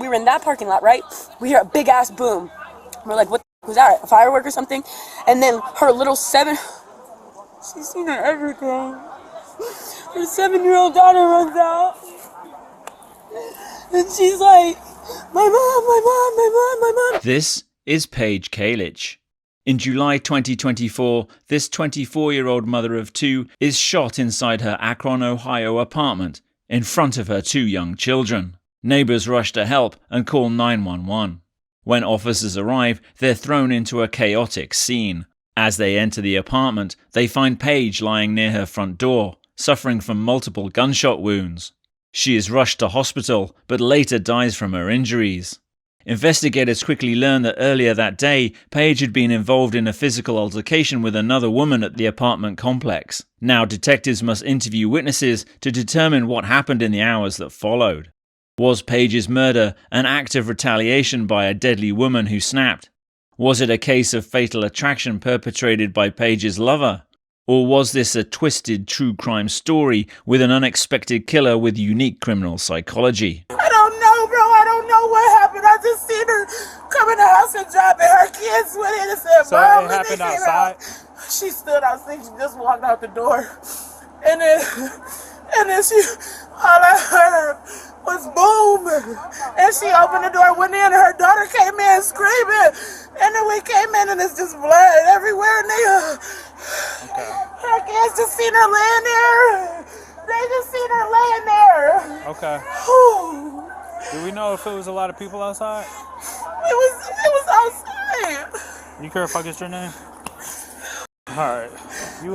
we were in that parking lot, right? We hear a big ass boom. We're like, what was that? A firework or something? And then her little she's seen everything. Her 7-year-old daughter runs out. And she's like, my mom. This is Paige Kalich. In July 2024, this 24-year-old mother of two is shot inside her Akron, Ohio apartment in front of her 2 young children. Neighbors rush to help and call 911. When officers arrive, they're thrown into a chaotic scene. As they enter the apartment, they find Paige lying near her front door, suffering from multiple gunshot wounds. She is rushed to hospital, but later dies from her injuries. Investigators quickly learn that earlier that day, Paige had been involved in a physical altercation with another woman at the apartment complex. Now detectives must interview witnesses to determine what happened in the hours that followed. Was Paige's murder an act of retaliation by a deadly woman who snapped? Was it a case of fatal attraction perpetrated by Paige's lover? Or was this a twisted true crime story with an unexpected killer with unique criminal psychology? I don't know, bro. I don't know what happened. I just seen her come in the house and drop it. Her kids went in and said, so Mom, it happened outside? She stood outside. She just walked out the door. And then all I heard was boom. And she opened the door, went in, and her daughter came in screaming. And then we came in and it's just blood everywhere. And her kids just seen her laying there. They just seen her laying there. Okay. Do we know if it was a lot of people outside? It was outside. You care if I get your name? Alright. You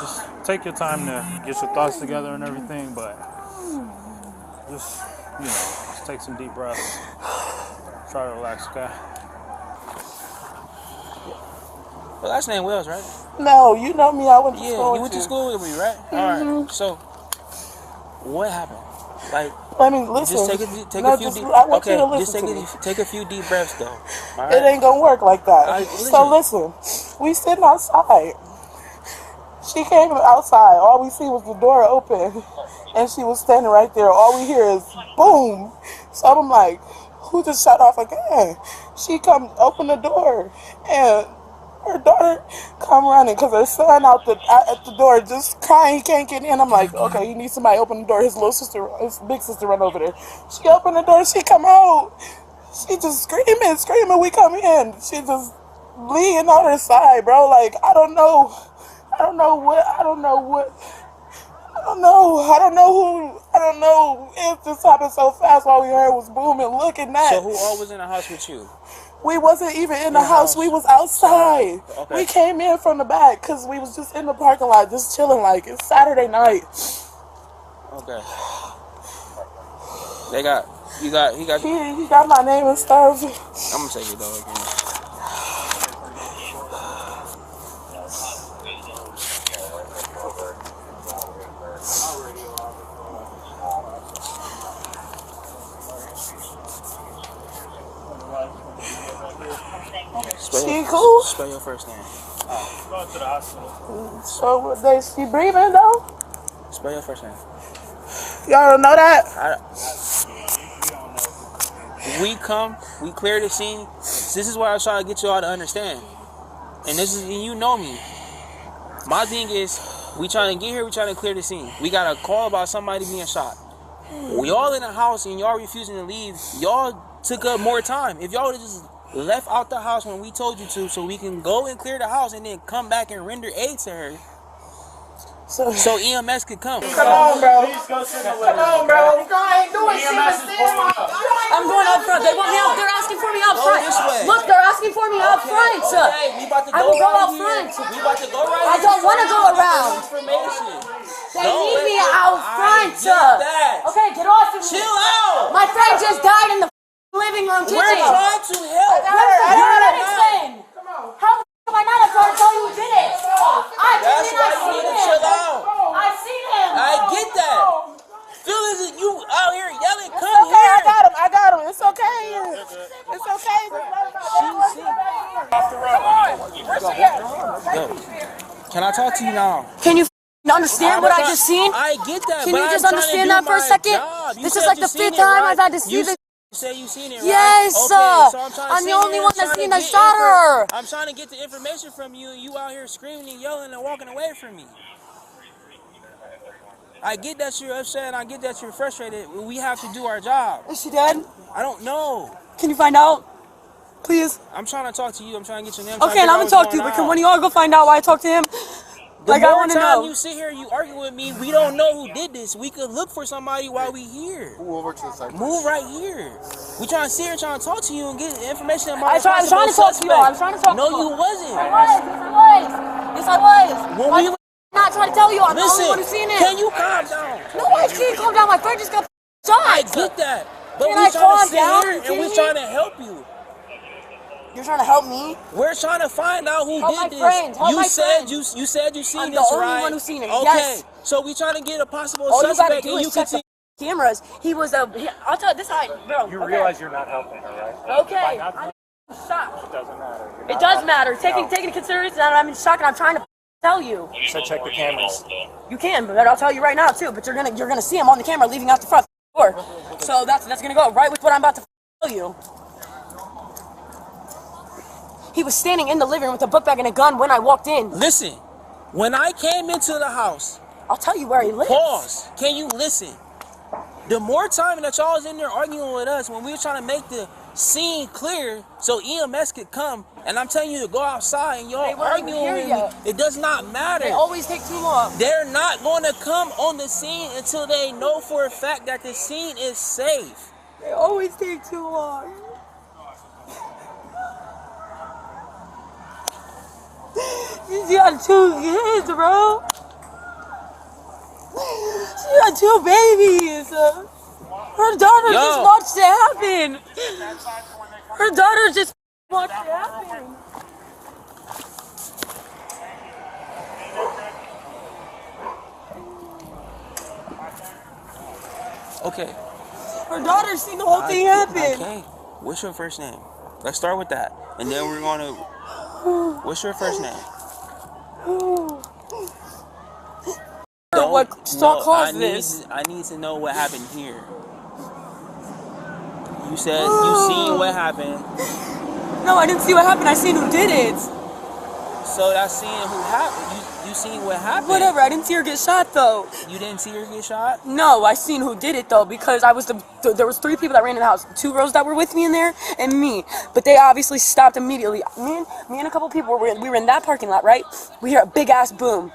just take your time to get your thoughts together and everything, but just take some deep breaths. Try to relax, okay? Well, last name Wells, right? No, you know me. I went to school. Yeah, you went to school with me, right? All right. So, what happened? Like, let me listen. Just take a few deep. I want you to listen take a few deep breaths, though. All right? It ain't gonna work like that. So listen, we sitting outside. She came outside. All we see was the door open, and she was standing right there. All we hear is boom. So I'm like, who just shut off again? She come open the door, and her daughter come running because her son at the door just crying. He can't get in. I'm like, okay, you need somebody to open the door. His big sister run over there. She opened the door. She come out. She just screaming. We come in. She just bleeding on her side, bro. Like, I don't know if this happened so fast. All we heard was boom and look at that. So who all was in the house with you? We wasn't even in the house. We was outside. Okay. We came in from the back because we was just in the parking lot, just chilling. Like, it's Saturday night. Okay. He got my name and stuff. I'm gonna take it though again. She cool? Spell your first name. Go to the hospital. So she breathing though? Spell your first name. Y'all don't know that? We clear the scene. This is what I was trying to get you all to understand. And you know me. My thing is, we trying to get here, we trying to clear the scene. We got a call about somebody being shot. We all in the house and y'all refusing to leave. Y'all took up more time. If y'all would have just left out the house when we told you to, so we can go and clear the house and then come back and render aid to her, so EMS could come. Come on, bro. Come on, bro. I ain't doing shit. I'm going up front. They want me out. They're asking for me out front. Look, they're asking for me out front. Okay, we about to I go will go right out here. front. We about to go right I here. don't want to go around. They need me out front. Okay, get off of me. Chill out. My friend just died in the living room kitchen. We're trying to help. Explain. How am I not trying to tell you who did it? That's why you need to chill out. I seen him. I get that. Feelings is you out here yelling, come Okay, here. I got him. It's okay. It's okay. Yo, can I talk to you now? Can you understand what I just seen? I get that. Can you just understand that for a second? job. This is like the 5th time I've had to see this. You say you seen it, right? Yes, Okay, so I'm the only one that's seen that shot her. I'm trying to get the information from you, and you out here screaming and yelling and walking away from me. I get that you're upset, and I get that you're frustrated. We have to do our job. Is she dead? I don't know. Can you find out? Please. I'm trying to talk to you. I'm trying to get your name. Okay, and I'm gonna talk to you, but can one of y'all go find out why I talked to him? The like, I more want to time know. you sit here, you argue with me. We don't know who did this. We could look for somebody while we here. Move over to the side. Move right here. We trying to sit here, trying to talk to you and get information about. I was trying to talk to you. I was trying to talk to you. No, you wasn't. I was. Yes, I was. When we I'm not trying to tell you. I'm the listen, only one who's seen it. can you calm down? No, I can't calm down. My friend just got shot. I get that, but Can we I trying calm to sit down? here You and kidding we me? trying to help you. You're trying to help me? We're trying to find out who Help did my this. friend. Help You my said friend. you said you seen I'm this, the only right? one who's seen it. Okay, Yes. so we trying to get a possible All you gotta suspect, do and is you check can the see. cameras. He was a. I'll tell you this side, bro. You realize you're not helping her, right? Okay. I'm shocked. It doesn't matter. It does matter. Taking into consideration that I'm in shock and I'm trying to tell you. So check the cameras. You can, but I'll tell you right now too. But you're gonna see him on the camera leaving out the front door. So that's gonna go right with what I'm about to tell you. He was standing in the living room with a book bag and a gun when I walked in. Listen, when I came into the house, I'll tell you where he lives. pause. Can you listen? The more time that y'all was in there arguing with us when we were trying to make the scene clear so EMS could come, and I'm telling you to go outside and They y'all weren't arguing here with yet. me, it does not matter. They always take too long. They're not going to come on the scene until they know for a fact that the scene is safe. They always take too long. She got 2 kids, bro. She got 2 babies. Her daughter just watched it happen. Her daughter just watched it happen. Okay. Her daughter seen the whole thing happen. Okay. What's your first name? Let's start with that, and then we're gonna. What's your first name? What caused this? I need to know what happened here. You said you seen what happened. No, I didn't see what happened. I seen who did it. So that's seeing who happened. You seen what happened. Whatever. I didn't see her get shot though. You didn't see her get shot? No, I seen who did it though because I was there was 3 people that ran in the house. 2 girls that were with me in there and me. But they obviously stopped immediately. Me and a couple people we were in that parking lot, right? We hear a big ass boom.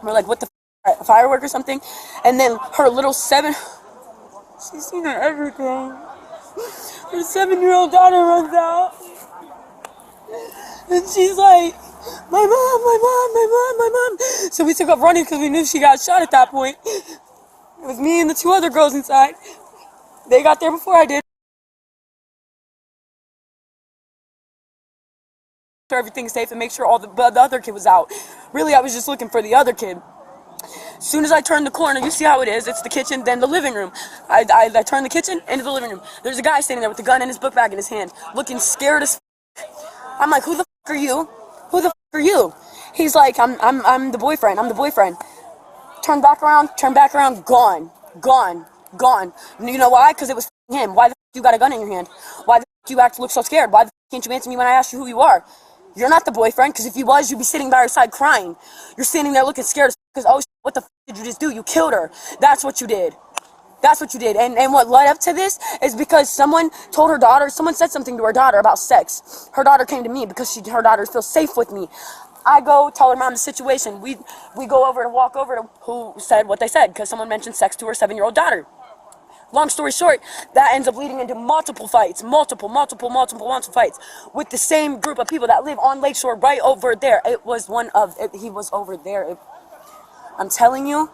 We're like, what the a firework or something? And then her little 7 she's seen everything. Her 7-year-old daughter runs out. And she's like, my mom. So we took off running because we knew she got shot at that point. It was me and the 2 other girls inside. They got there before I did. Everything's safe and make sure all the other kid was out. Really, I was just looking for the other kid. As soon as I turn the corner, you see how it is. It's the kitchen, then the living room. I turn the kitchen into the living room. There's a guy standing there with a gun and his book bag in his hand, looking scared as I'm like, who the are you? Who the are you? He's like, I'm the boyfriend. I'm the boyfriend. Turn back around, gone. You know why? Because it was him. Why the you got a gun in your hand? Why the you look so scared? Why the can't you answer me when I ask you who you are? You're not the boyfriend, because if you was, you'd be sitting by her side crying. You're standing there looking scared because, oh, what the did you just do? You killed her. That's what you did. And what led up to this is because someone told her daughter, someone said something to her daughter about sex. Her daughter came to me because her daughter feels safe with me. I go tell her mom the situation. We go over and walk over to who said what they said because someone mentioned sex to her 7-year-old daughter. Long story short, that ends up leading into multiple fights, multiple fights with the same group of people that live on Lakeshore right over there. He was over there. I'm telling you,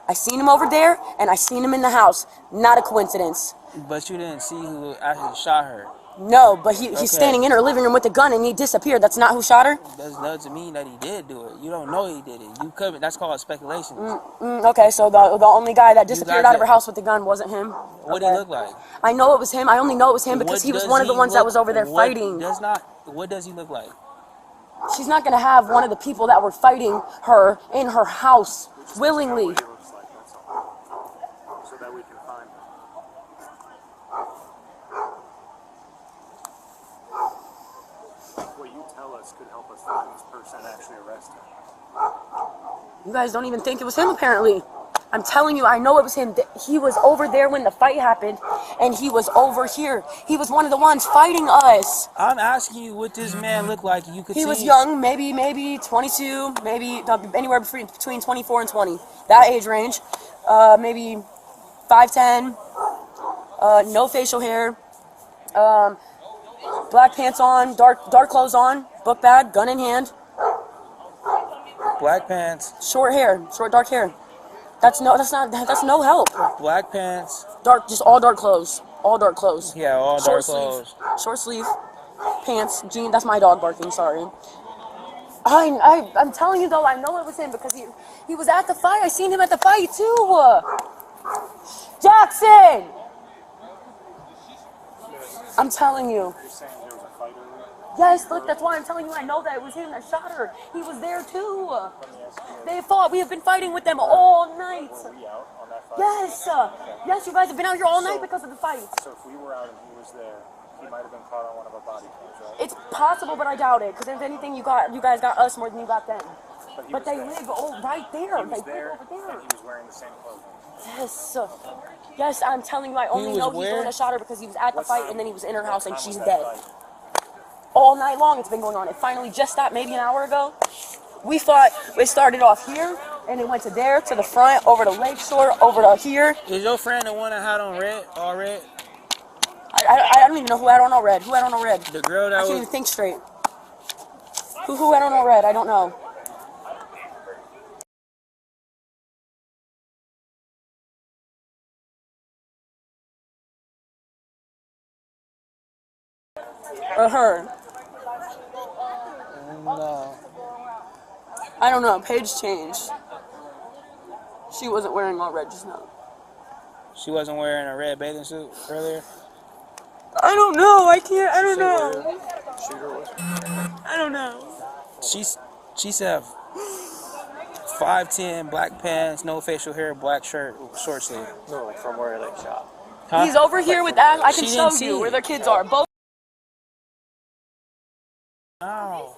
I seen him over there and I seen him in the house. Not a coincidence. But you didn't see who actually shot her. No, but he's standing in her living room with a gun and he disappeared. That's not who shot her? That doesn't mean that he did do it. You don't know he did it. You could. That's called speculation. Okay, so the only guy that disappeared out of her house with the gun wasn't him. What did he look like? I know it was him. I only know it was him because he was one of the ones that was over there fighting. What does he look like? She's not going to have one of the people that were fighting her in her house willingly. us could help us find this person and actually arrest him. You guys don't even think it was him, apparently. I'm telling you, I know it was him. He was over there when the fight happened, and he was over here. He was one of the ones fighting us. I'm asking you what this man looked like. You could see. He was young, maybe 22, maybe anywhere between 24 and 20. That age range. Maybe 5'10", no facial hair, black pants on, dark clothes on, book bag, gun in hand. Black pants. Short hair, dark hair. That's no help. Black pants. Just all dark clothes. All dark clothes. Yeah, all dark Short clothes. Short sleeve, pants, jeans. That's my dog barking. Sorry. I'm telling you though, I know it was him because he was at the fight. I seen him at the fight too. Jackson. I'm telling you. You're saying there was a fight over there? Yes, look, that's why I'm telling you I know that it was him that shot her. He was there too. They fought. We have been fighting with them all night. Were we out on that fight? Yes. Yes, you guys have been out here all night because of the fight. So if we were out and he was there, he might have been caught on one of our body cams, right? It's possible, but I doubt it. Because if anything, you guys got us more than you got them. But they live right there. He was They there, live over there. and he was wearing the same clothing. Yes. Yes, I'm telling you, I only was know he's the where? one that shot her because he was at the What fight time- and then he was in her what house and time she's was that dead. fight? All night long it's been going on. It finally just stopped maybe an hour ago. We fought, it started off here and it went to there, to the front, over to Lakeshore, over to here. Is your friend the one that had on red, all red? I don't even know who had on all red. Who had on all red? The girl I that can't was. even think straight. Who had on all red? I don't know. Or her. No. I don't know. Paige changed. She wasn't wearing all red just now. She wasn't wearing a red bathing suit earlier. I don't know. I don't know. Shooter was? I don't know. She said 5'10", black pants, no facial hair, black shirt, short sleeve. No, like from where they shot. Huh? He's over here with that. I can She show didn't see you it. where their kids are. Both. Ow.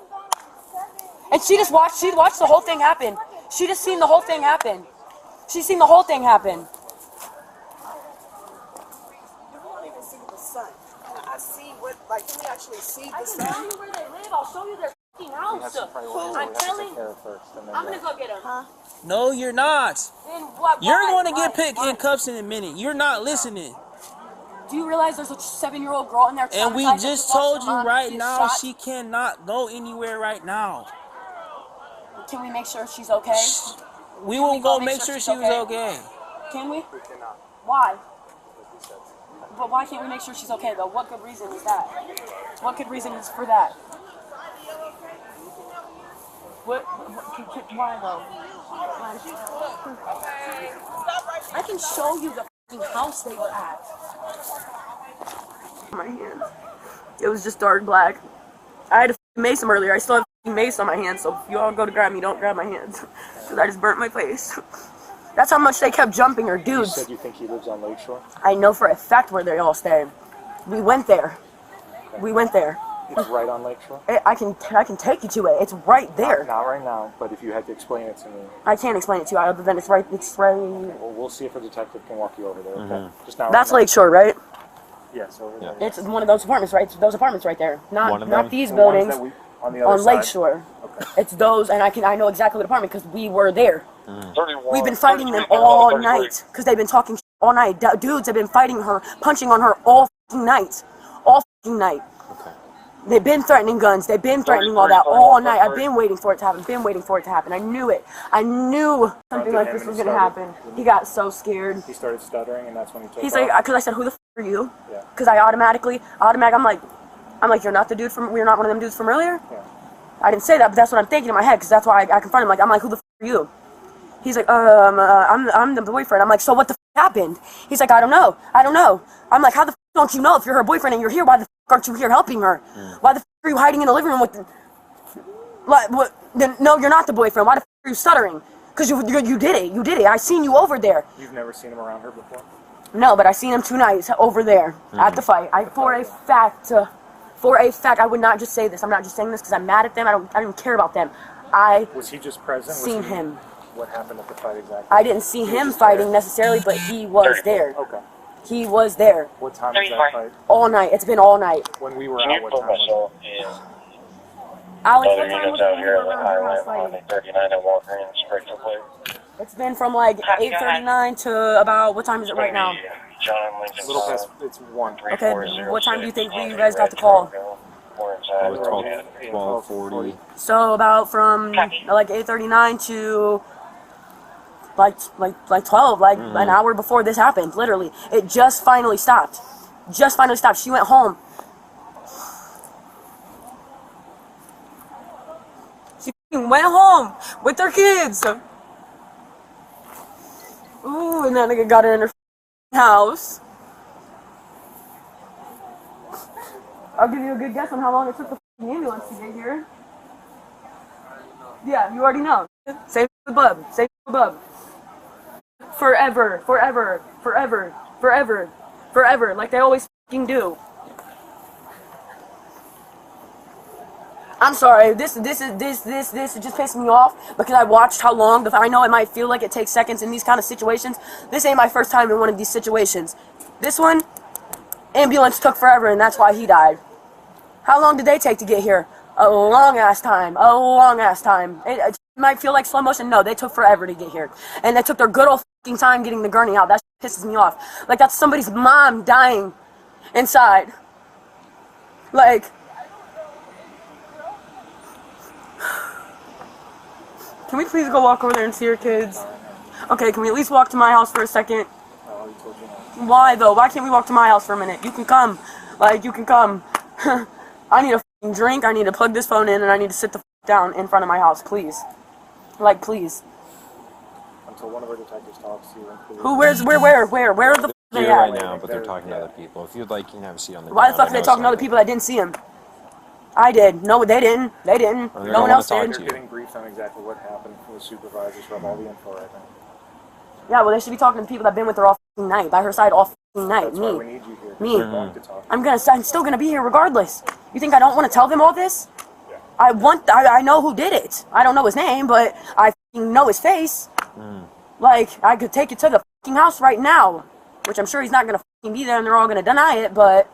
And she watched the whole thing happen. She just seen the whole thing happen. She seen the whole thing happen. You won't even see the sun. I see what, like, can we actually see I the can sun? tell you where they live. I'll show you their fucking house. I'm telling you. I'm gonna go get them. Huh? No, you're not. You're going to get put in Why? cuffs in a minute. You're not listening. Do you realize there's a 7-year-old girl in there? And we traumatized that just she watched told her you mom right get now shot? she cannot go anywhere right now. Can we make sure she's okay? We Can will we go go make sure she's she was okay. Can we? We cannot. Why? But why can't we make sure she's okay though? What good reason is that? What good reason is for that? Why though? I can show you the fucking house they were at. My hands. It was just dark black. I had a mace them earlier. I still have a mace on my hands, so if you all go to grab me, don't grab my hands. Because I just burnt my face. That's how much they kept jumping her You dudes. said you think he lives on Lakeshore? I know for a fact where they all stay. We went there. We went there. It's right on Lakeshore? I can take you to it. It's right there. Not right now, but if you had to explain it to me, I can't explain it to you other than it's right. we'll see if a detective can walk you over there, okay? Just now. That's right now. Lakeshore, right? Yes, over there. It's one of those apartments, right? Those apartments right there. One Not of not them? these The ones buildings that on the other on side? Lakeshore. Okay. It's those, and I know exactly what apartment because we were there. We've been fighting them all night because they've been talking all night. Dudes have been fighting her, punching on her all fucking night, all fucking night. Okay. They've been threatening guns. They've been threatening all that all night. I've been waiting for it to happen. Been waiting for it to happen. I knew it. I knew something like this was gonna happen. He got so scared. He started stuttering, and that's when he took He's off. like, because I said, "Who the f are you?" Yeah. Because I automatically, I'm like, "You're not the dude from. We're not one of them dudes from earlier." Yeah. I didn't say that, but that's what I'm thinking in my head. Because that's why I confronted him. I'm like, "Who the f are you?" He's like, I'm the boyfriend." I'm like, "So what the f happened?" He's like, I don't know. I'm like, "How the f don't you know? If you're her boyfriend and you're here, why the f aren't you here helping her? Why the f are you hiding in the living room with the, like, what? Then, no, you're not the boyfriend. Why the f are you stuttering? Because you did it. You did it. I seen you over there. You've never seen him around her before? No, but I seen him 2 nights over there at the fight. For for a fact, I would not just say this. I'm not just saying this because I'm mad at them. I don't even care about them. Was he just present? Seen him. What happened at the fight exactly? I didn't see him fighting necessarily, but he was there. Okay. He was there. What time was that fight? All night. It's been all night. When we were out, what time was it? Alex, what time was it? Here around your house fighting? 39 and Walker and straight to play. It's been from like 8:39 to about, what time is it right now? A little past, it's 1. Okay, what time do you think you guys got the call? 12:40. So about from like 8:39 to like 12, like an hour before this happened, literally. It just finally stopped. Just finally stopped. She went home. She went home with her kids. Ooh, and that nigga got her in her house. I'll give you a good guess on how long it took the ambulance to get here. Yeah, you already know. Save the bub. Save the bub. Forever, forever, forever, forever, forever, like they always fucking do. I'm sorry, this just pissed me off because I watched how long, I know it might feel like it takes seconds in these kind of situations. This ain't my first time in one of these situations. This one, ambulance took forever and that's why he died. How long did they take to get here? A long ass time. A long ass time. It might feel like slow motion. No, they took forever to get here. And they took their good old fucking time getting the gurney out. That pisses me off. Like that's somebody's mom dying inside. Like, can we please go walk over there and see your kids? Okay, can we at least walk to my house for a second? Why though? Why can't we walk to my house for a minute? You can come. Like, you can come. I need a fucking drink, I need to plug this phone in, and I need to sit the down in front of my house, please. Like, please. Until one of our detectives talks to you. Who, where are the they Here at? right now, but they're talking to other people. If you'd like, you can have a seat on the Why the ground. fuck are they talking to other people that didn't see him? I did. No, they didn't. They didn't. Or No one else did. They're getting briefed on exactly what happened from the supervisors from all the info right now. Yeah, well, they should be talking to the people that have been with her all fucking night, by her side all fucking night. That's why we need you here. Me. We're going to talk. I'm still gonna be here regardless. You think I don't want to tell them all this? Yeah. I know who did it. I don't know his name, but I fucking know his face. Like, I could take you to the fucking house right now, which I'm sure he's not gonna fucking be there and they're all gonna deny it, but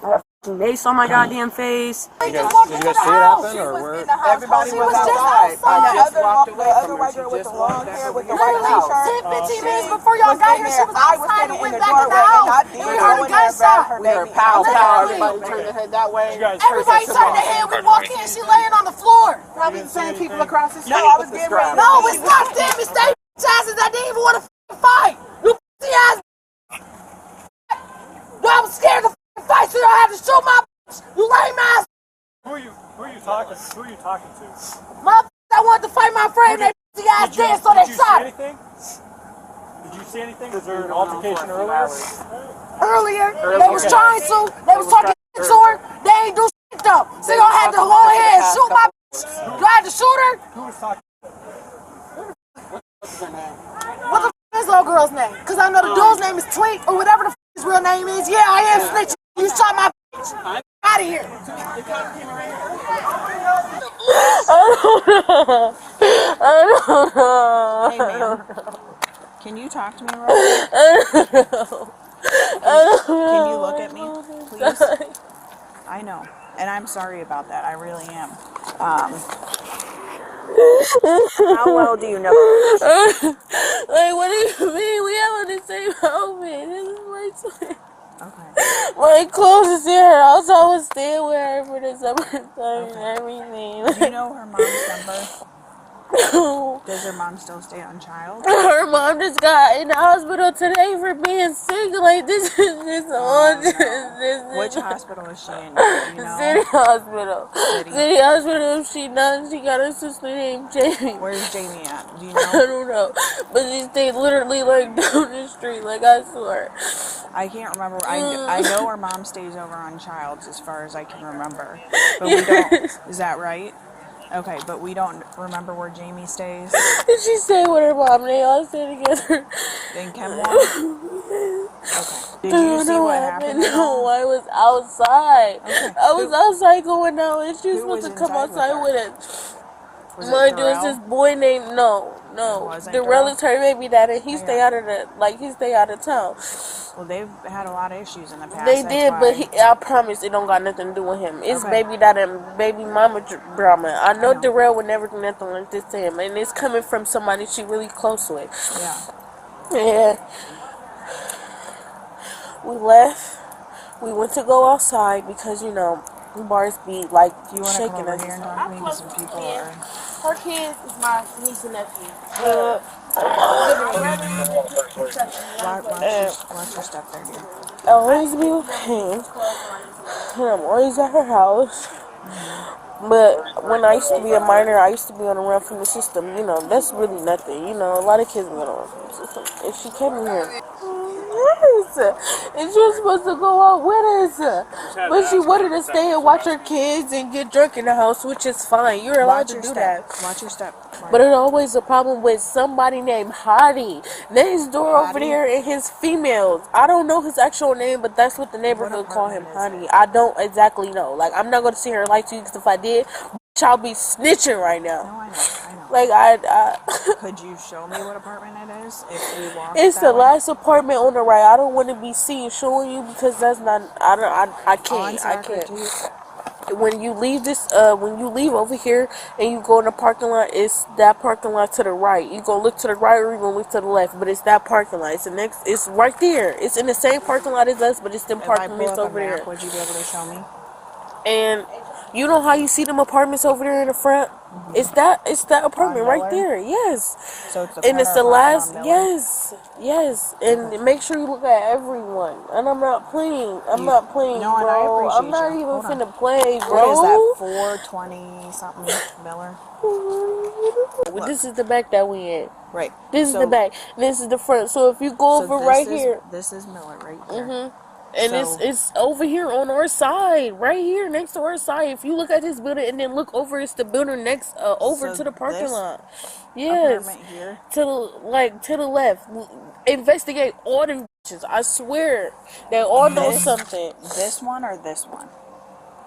I have fucking mace on my goddamn face. Did you guys see it happen, or where? Everybody was outside. The other white girl with the long hair with the white t-shirt. 10, 15 minutes before y'all got here, she was outside and went back in the house. We heard a gunshot. We heard pow, pow. Everybody turned their head that way. Everybody turned their head. We walked in, she laying on the floor. Probably the same people across the street. No, I was getting ready. No, it's not them. It's they asses that didn't even want to fight. You ass. Well, I was scared to fight, so I had to shoot my you lame ass. Who are you talking to? Motherfuckers that wanted to fight my friend, they ass dead, so they shot it. Did you see anything? Was there an altercation earlier? Earlier, they was trying to, they was talking to her, they ain't do shit though. So y'all had to go ahead and shoot my bitch. You had to shoot her? Who was talking? What the f is little girl's name? Cause I know the dude's name is Twink, or whatever the f his real name is. Yeah, I am snitching. You shot my bitch. Out of here. Hey, ma'am. Can you talk to me real quick? Can you look at me, please? I know. And I'm sorry about that. I really am. How well do you know? Like, what do you mean? We have on the same outfit. This is my twin. Okay. My clothes is in her house. I was staying with her for the summertime and everything. Do you know her mom's number? Does her mom still stay on child? Her mom just got in the hospital today for being sick. Like, this is just on. Which hospital is she in? Do you know? City Hospital. City. City Hospital. She done. She got a sister named Jamie. Where's Jamie at? Do you I know? don't know. But she stayed literally like down the street. Like, I swear. I can't remember. I know her mom stays over on Childs as far as I can remember. But we don't. Is that right? Okay, but we don't remember where Jamie stays. She stayed with her mom. They all stay together. In Kenmore? Okay. Did you see what happened? No, I was outside. Okay. I was outside going out, and she was Who supposed was to come inside with outside her? with it. Was it Mind you, it's Darrell? this boy named It wasn't the Darrell? relative baby dad, and he Okay. stay out of he stay out of town. Well, they've had a lot of issues in the past. They that's did, why. but I promise it don't got nothing to do with him. It's Okay. baby dad and baby mama drama. I know know. Darrell would never do nothing like this to him, and it's coming from somebody she really close with. Yeah. And we left. We went to go outside because bars be like Do you want to come shaking over us. here and talk to me? Because some people are. Her kids is my niece and nephew. Watch your step there, dear. I always be with him, and I'm always at her house. But when I used to be a minor, I used to be on the run from the system. That's really nothing. A lot of kids be on the run from the system. And she came in here. Yes, and she was supposed to go out with us, but she wanted to stay and watch her kids and get drunk in the house, which is fine. You're allowed to do that. Watch your step. But it's always a problem with somebody named Hottie next door over there and his females. I don't know his actual name, but that's what the neighborhood call him, Hottie. I don't exactly know. Like, I'm not going to sit here and lie to you, because if I did, I'll be snitching right now. No, I know. Like, Could you show me what apartment it is? If we walk it's that the way? last apartment on the right. I don't want to be seen showing you, because that's not. I can't. I can't. When you leave when you leave over here and you go in the parking lot, it's that parking lot to the right. You gonna look to the right or you gonna look to the left, but it's that parking lot. It's the next. It's right there. It's in the same parking lot as us, but it's them apartments over there. Would you be able to show me? And you know how you see them apartments over there in the front? It's that apartment right there. Yes. So it's the And it's the corner last. on Miller? Yes. And make sure you look at everyone. And I'm not playing. I'm not playing, No, and bro. I appreciate I'm not you. even Hold on. finna play, bro. What is that? 420 something Miller. Well, this is the back that we in. Right. This is the back. This is the front. So if you go over right here, This is Miller right there. and So- it's over here on our side, right here next to our side. If you look at this building and then look over, it's the building next over So to the parking this lot. Yes, apartment here? to the left. Investigate all the bitches. I swear they all know something. This one or this one?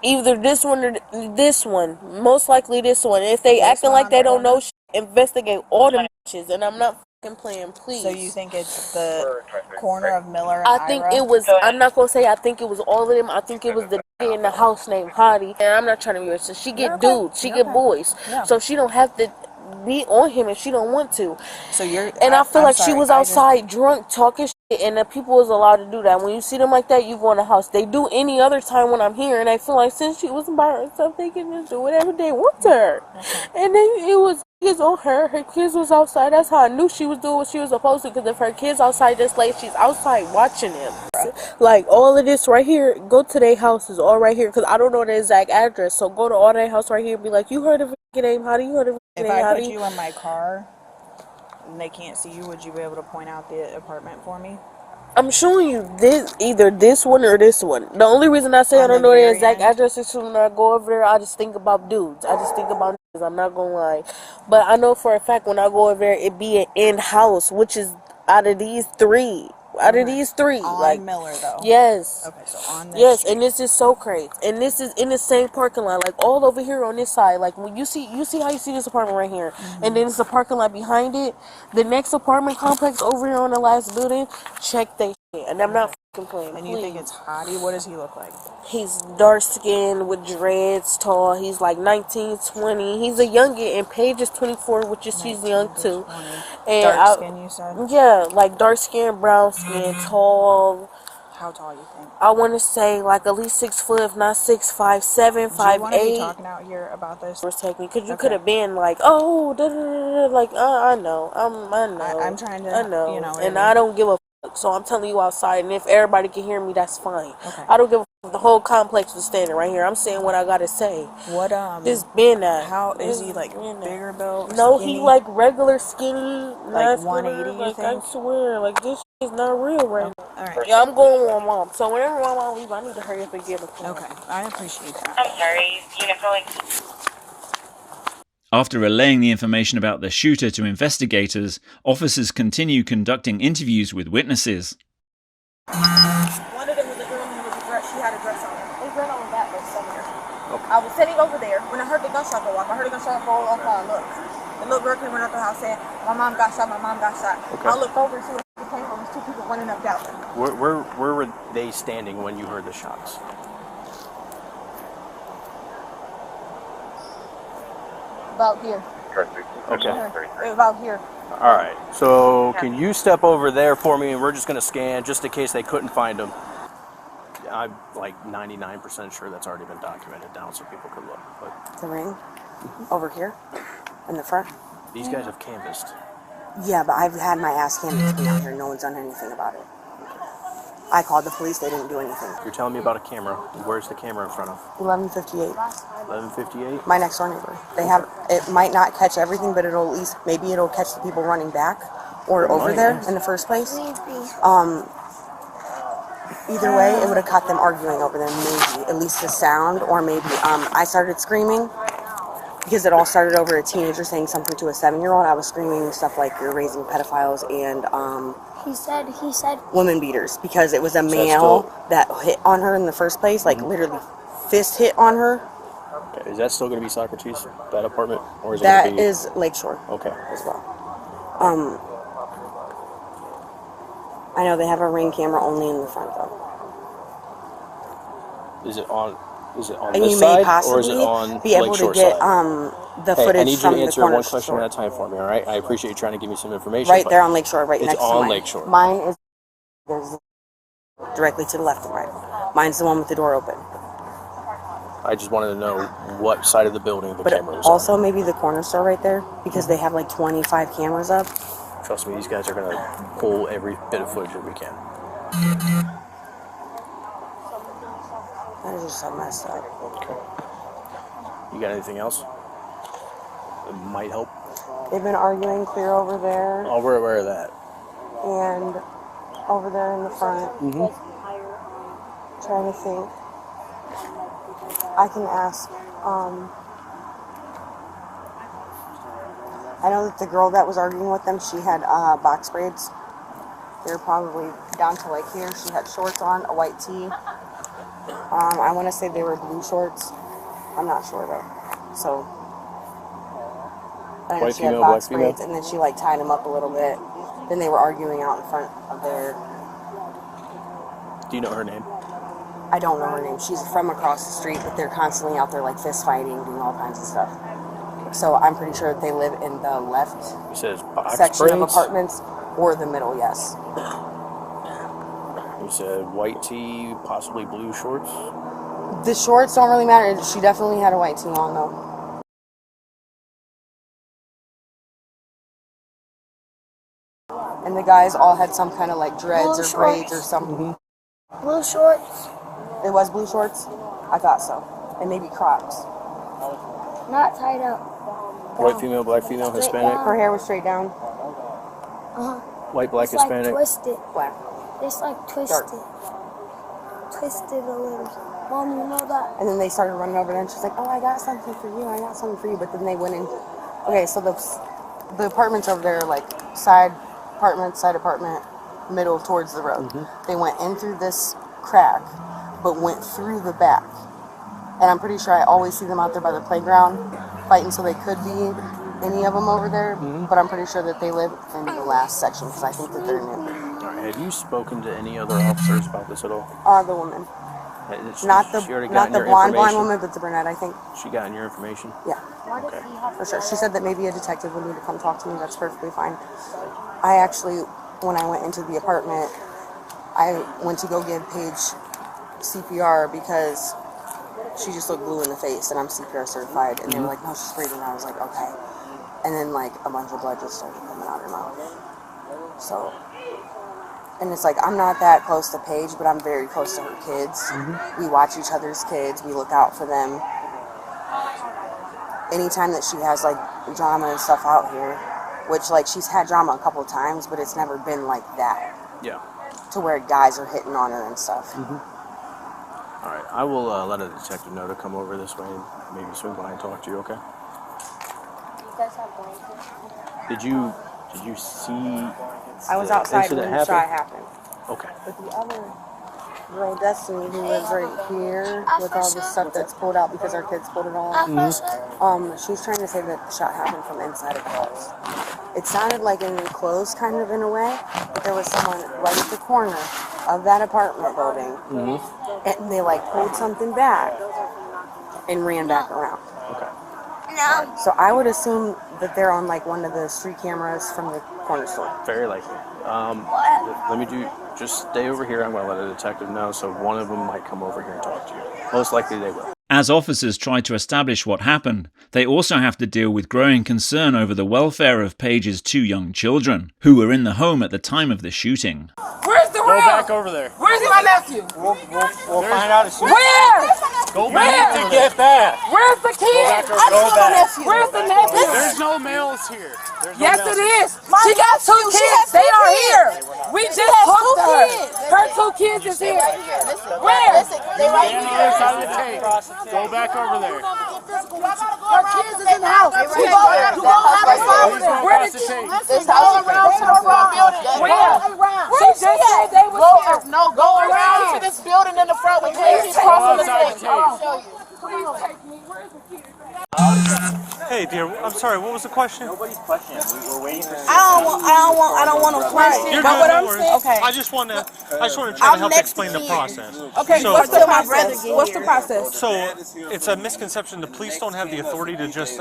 Either this one or this one. Most likely this one. If they This acting one like on they the don't know corner? shit, investigate all the bitches. And I'm not fucking playing, please. So you think it's the corner of Miller and I think Ira? it was. I'm not gonna say I think it was all of them. I think it was the nigga in the house named Hottie. And I'm not trying to be racist. She get dudes. She get boys. Yeah. So she don't have to be on him if she don't want to. So you're. And I feel I'm like she sorry, was I just- outside drunk talking shit, and the people was allowed to do that. When you see them like that, you go in the house. They do any other time when I'm here, and I feel like since she wasn't by herself, they can just do whatever they want to her. And then it was kids on her. Her kids was outside. That's how I knew she was doing what she was supposed to. Because if her kids outside this late, she's outside watching them. Like all of this right here, go to their houses all right here. Because I don't know the exact address. So go to all their house right here and be like, you heard of a name Hottie? You heard of a If name I put Hottie? you in my car and they can't see you, would you be able to point out the apartment for me? I'm showing you this, either this one or this one. The only reason I say I On don't the know the very exact end? address is when I go over there, I just think about dudes. I just think about niggas. I'm not gonna lie. But I know for a fact when I go over there, it be an in-house, which is out of these three. Out of these three. On Like, Miller, though. yes. Okay, so on this Yes, street. and this is so crazy. And this is in the same parking lot, like all over here on this side. Like when you see how you see this apartment right here, and then it's a parking lot behind it. The next apartment complex over here on the last building, check they shit. And I'm not fucking playing. And you think please. it's Hottie? What does he look like? He's dark skinned with dreads, tall. He's like 19, 20. He's a youngin, and Paige is 24, which is she's young too. And Dark skin, you said? Yeah, like dark skin, brown skin, tall. How tall you think? I want to say like at least 6 foot, if not 6'5", 7, Do you want to be 5'8". talking out here about this? Take me, because you Okay. could have been like, oh, da, da, da, da, like I know, I know, I'm trying to, I know, you know what and I mean? I don't give a fuck. So I'm telling you outside, and if everybody can hear me, that's fine. Okay. I don't give a fuck. The whole complex was standing right here. I'm saying what I gotta say. What, This been that. how is he, This like, been that. bigger built? No, skinny? he like regular skinny, Like muscular, 180, you like think? I swear, like this is not real right now. Alright. Yeah, I'm going with my mom. So whenever my mom leaves, I need to hurry up and get her. Okay, I appreciate that. I'm sorry, After relaying the information about the shooter to investigators, officers continue conducting interviews with witnesses. of them was a girl who was a dress. She had a dress on. They ran on that way somewhere. Okay. I was sitting over there when I heard the gunshot go off. I heard the gunshot go off. I looked. The little girl came running out the house saying, "My mom got shot. My mom got shot." Okay. I looked over and see what came from. There's two people running up Galvin. Where were they standing when you heard the shots? About here. Okay. About here. All right. So can you step over there for me, and we're just going to scan just in case they couldn't find them. I'm like 99% sure that's already been documented down so people could look. But The ring? Over here? In the front? these guys have canvassed. Yeah, but I've had my ass handed to me out here. No one's done anything about it. I called the police. They didn't do anything. You're telling me about a camera. Where's the camera in front of? 1158. 1158? My next door neighbor. They have, it might not catch everything, but it'll at least, maybe it'll catch the people running back or over there in the first place. Either way, it would have caught them arguing over there, maybe. At least the sound, or maybe I started screaming because it all started over a teenager saying something to a 7-year-old. I was screaming stuff like you're raising pedophiles and He said women beaters because it was a male that hit on her in the first place, like literally fist hit on her. Okay. Is that still going to be Socrates, that apartment? Or is That it gonna be... is Lakeshore. Okay. As well. I know they have a ring camera only in the front though. Is it on And this you side, may possibly or is it on be able Lakeshore to get side? the Hey, footage I need you from to the answer corner one question store. at a time for me, all right? I appreciate you trying to give me some information. Right but there on Lakeshore, right next to mine. It's on Lakeshore. Mine is there's directly to the left and right. Mine's the one with the door open. I just wanted to know what side of the building the But camera was also maybe the corner store right there because they have like 25 cameras up. on. Trust me, these guys are going to pull every bit of footage that we can. That is just so messed up. Okay. You got anything else that might help? They've been arguing clear over there Oh, we're aware of that. and over there in the front. Trying to think. I can ask. I know that the girl that was arguing with them, she had box braids. They were probably down to like here. She had shorts on, a white tee. I want to say they were blue shorts. I'm not sure though. So, and White she had female, box black female? braids, and then she like tied them up a little bit. Then they were arguing out in front of their. Do you know her name? I don't know her name. She's from across the street, but they're constantly out there like fist fighting, doing all kinds of stuff. So I'm pretty sure that they live in the left He says box section braids? of apartments or the middle, yes. You said white tee, possibly blue shorts. The shorts don't really matter. She definitely had a white tee on though. And the guys all had some kind of like dreads or braids or something. blue shorts, It was blue shorts? I thought so. And maybe Crocs. not tied up. White female, black female, Hispanic. Her hair was straight down. White, black, It's like Hispanic. twisted. Black. It's like twisted. Twisted a little. Mom, you know that? And then they started running over there and she's like, oh, I got something for you. I got something for you. But then they went in. Okay, so the apartments over there are like side apartment, middle towards the road. They went in through this crack, but went through the back. And I'm pretty sure I always see them out there by the playground fighting, so they could be any of them over there. But I'm pretty sure that they live in the last section because I think that they're new. All right, have you spoken to any other officers about this at all? The woman. She Not the already not gotten the your blonde information? woman, but the brunette, I think. She gotten your information? Yeah. Okay. For sure. She said that maybe a detective would need to come talk to me. That's perfectly fine. I actually, when I went into the apartment, I went to go give Paige CPR because she just looked blue in the face, and I'm CPR certified. And they were like, no, she's breathing. I was like, okay. And then, like, a bunch of blood just started coming out of her mouth. So, and it's like, I'm not that close to Paige, but I'm very close to her kids. We watch each other's kids. We look out for them. Anytime that she has, like, drama and stuff out here, which, like, she's had drama a couple of times, but it's never been like that. Yeah. To where guys are hitting on her and stuff. All right, I will let a detective know to come over this way and maybe swing by and talk to you, okay? You guys have blankets? Did you see I was outside when incident the shot happened. Okay. But the other girl Destiny, who lives right here with all the stuff that's pulled out because our kids pulled it all out. She's trying to say that the shot happened from inside a house. It sounded like an enclosed kind of in a way, but there was someone right at the corner of that apartment building, and they like pulled something back and ran back around. Okay. So I would assume that they're on like one of the street cameras from the corner store. Very likely. Just stay over here. I'm going to let a detective know, so one of them might come over here and talk to you. Most likely they will. As officers try to establish what happened, they also have to deal with growing concern over the welfare of Paige's 2 young children, who were in the home at the time of the shooting. Where's the Go real? back over there. Where's my nephew? We'll find out as soon Where? Go back to get that. Where's the kid? Go back. Where's the nephew? There's no males here. Yes, it is. She got 2 kids. They are here. We just talked to her. Her 2 kids is here. Where? They right Stand on the here. side of the tape. Go back over there. Her kids is in the house. You go outside with them. Where Across did the she? tape. This house around to the front building. Where? She just said they was here. No, go around to this building in the front with Paige crossing the Outside the thing. tape. I'll show you. Please take me. Where's the kid? Hey, dear. I'm sorry. What was the question? Nobody's questioning. We're waiting for. I don't want to question. You're But good, what no I'm worries. saying, okay. I just want to try to help next explain to the you. process. Okay, So, what's the process? What's the process? So it's a misconception. The police don't have the authority to just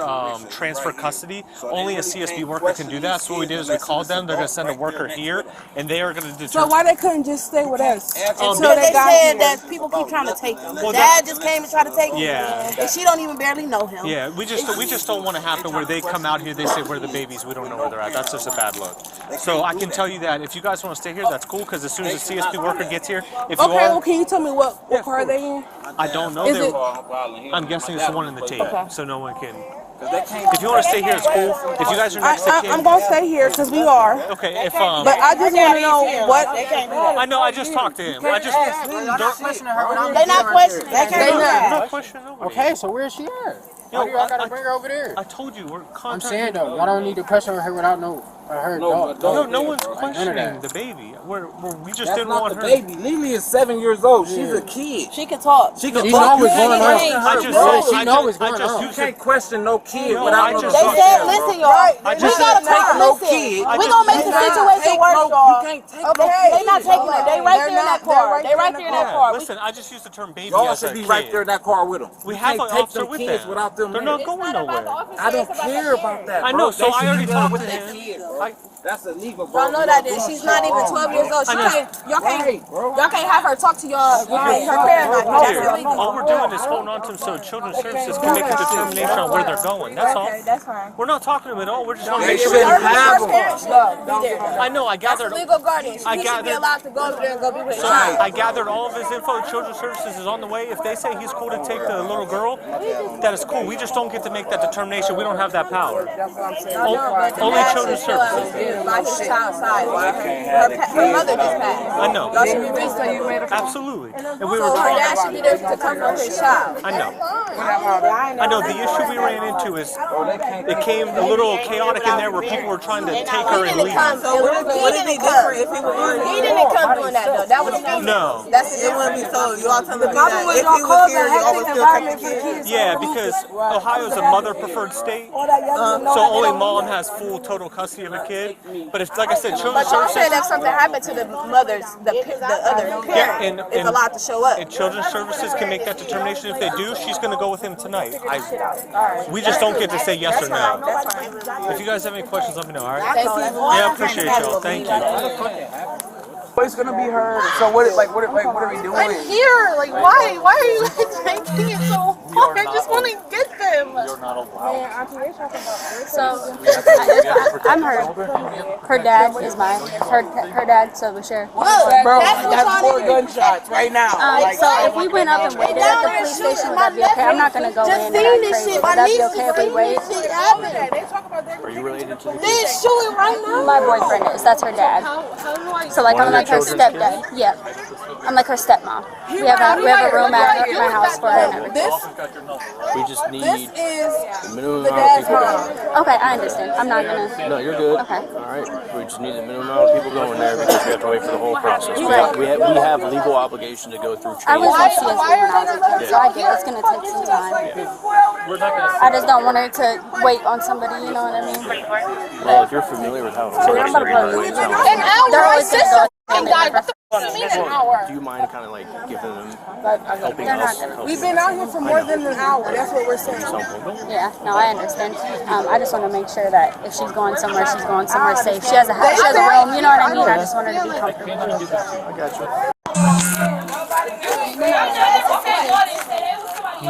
transfer custody. Only a CSB worker can do that. So what we did is we called them. They're going to send a worker here, and they are going to determine. So why they couldn't just stay with us? Because they said that people keep trying to take them. The dad just came and tried to take him. Yeah. And she don't even barely know him. Yeah, we just don't want to happen where they come out here, they say we're the babies, we don't know where they're at. That's just a bad look. So I can tell you that if you guys want to stay here, that's cool. Because as soon as the CSP worker gets here, if you Okay, all, well, can you tell me what car they in? I don't know. Is They- it- I'm guessing it's the one in the tape, Okay. so no one can. If you want to stay here, it's cool. If you guys are next to I'm kids, going to stay here because we are. okay. If But I just want to know what. I know, I just talked to him. I just They're not questioning. They They can't. I'm not questioning nobody. Okay, so where's she at? Yo, Why do y'all gotta bring her over there? I told you we're I'm contacting. saying though, y'all don't need to question her without her dog. No one's questioning the baby. We just didn't want her. Baby, Lily is 7 years old. She's a kid. She can talk. She can She talk. know what's going on. She know what's going on. You can't question no kid No, without I no just- They dog. said, listen, y'all. We got a car. no Listen, kid. we gonna make the situation worse, y'all. You can't take Okay, they not taking her. They right there in that car. They right there in that Yeah, car. listen, I just used the term baby Y'all as should a be kid. right there in that car with them. We You have can't an take officer them with kids them. without them. They're not going nowhere. I don't care about that. I bro. know, so They I should already be talked with to that him. kid. I- That's illegal, bro. Y'all know that she's not even 12 years old. She can't. Y'all can't have her talk to y'all. Her parents like that. That's Here, illegal. all we're doing is holding on to them so Children's Services can make a determination on where they're going. That's all. Okay, that's fine. We're not talking to them at all. We're just want to They make sure. shouldn't Her have them. parents should be there. I know. I That's gathered. legal guardian. I He should be gathered- allowed to go over there and go be with his So child. I gathered all of his info. Children's Services is on the way. If they say he's cool to take the little girl, that is cool. We just don't get to make that determination. We don't have that power. Only Children's Services. By his child's side. Her mother just passed. I know. Y'all should be reasonable. Absolutely. And we were So her trying. dad should be there to come from his child. I know. I know. The issue we ran into is it came a little chaotic in there where people were trying to take her and leave. So would it be different if he was? He didn't come doing that though. That was No. That's it. Wouldn't be so. You all tell me that Problem if is he y'all was cause here, a you always hectic still take environment the for the kids. kids. Yeah, because Ohio's a mother preferred state, so only mom has full total custody of a kid. But if, like I said, But Children's y'all said Services if something happened to the mothers, the other parent is allowed to show up. and Children's Services can make that determination. If they do, she's going to go with him tonight. We just don't get to say yes or no. That's fine. If you guys have any questions, let me know. All right? Thank you. Yeah, I appreciate y'all. Thank you. It's gonna be her. So what? What are we doing? I'm here. Like, why? Why are you taking it so hard? I just want to get them. So, I'm her dad is mine. Her dad, so we share. Bro, that's 4 gunshots right now. So if we went up and waited at the police station, would that be okay? I'm not gonna go in and act crazy. Would that be okay if we wait? Are you related to the They shooting right now. My boyfriend is. That's her dad. So like I'm like her stepdad. Yep. I'm like her stepmom. We have a room at my house for her and everything. We just need This is the minimum the amount of dad's people mom. going. Okay, I understand. I'm not gonna. No, you're good. Okay. All right. We just need the minimum amount of people going there because we have to wait for the whole process. We have legal obligation to go through I was training. in CSB when I was a kid, so I get it's gonna take some time. I just don't want her to wait on somebody. You know what I mean? Well, if you're familiar with how it works, An hour, my sister died. What the f*** you mean an hour? do you mind kind of like giving them, helping They're not us? gonna- We've been out here for more than an hour. That's what we're saying. Yeah, no, I understand. I just want to make sure that if she's going somewhere safe. She has a house, she has a room. You know what I mean? I just want her to be comfortable. I got you.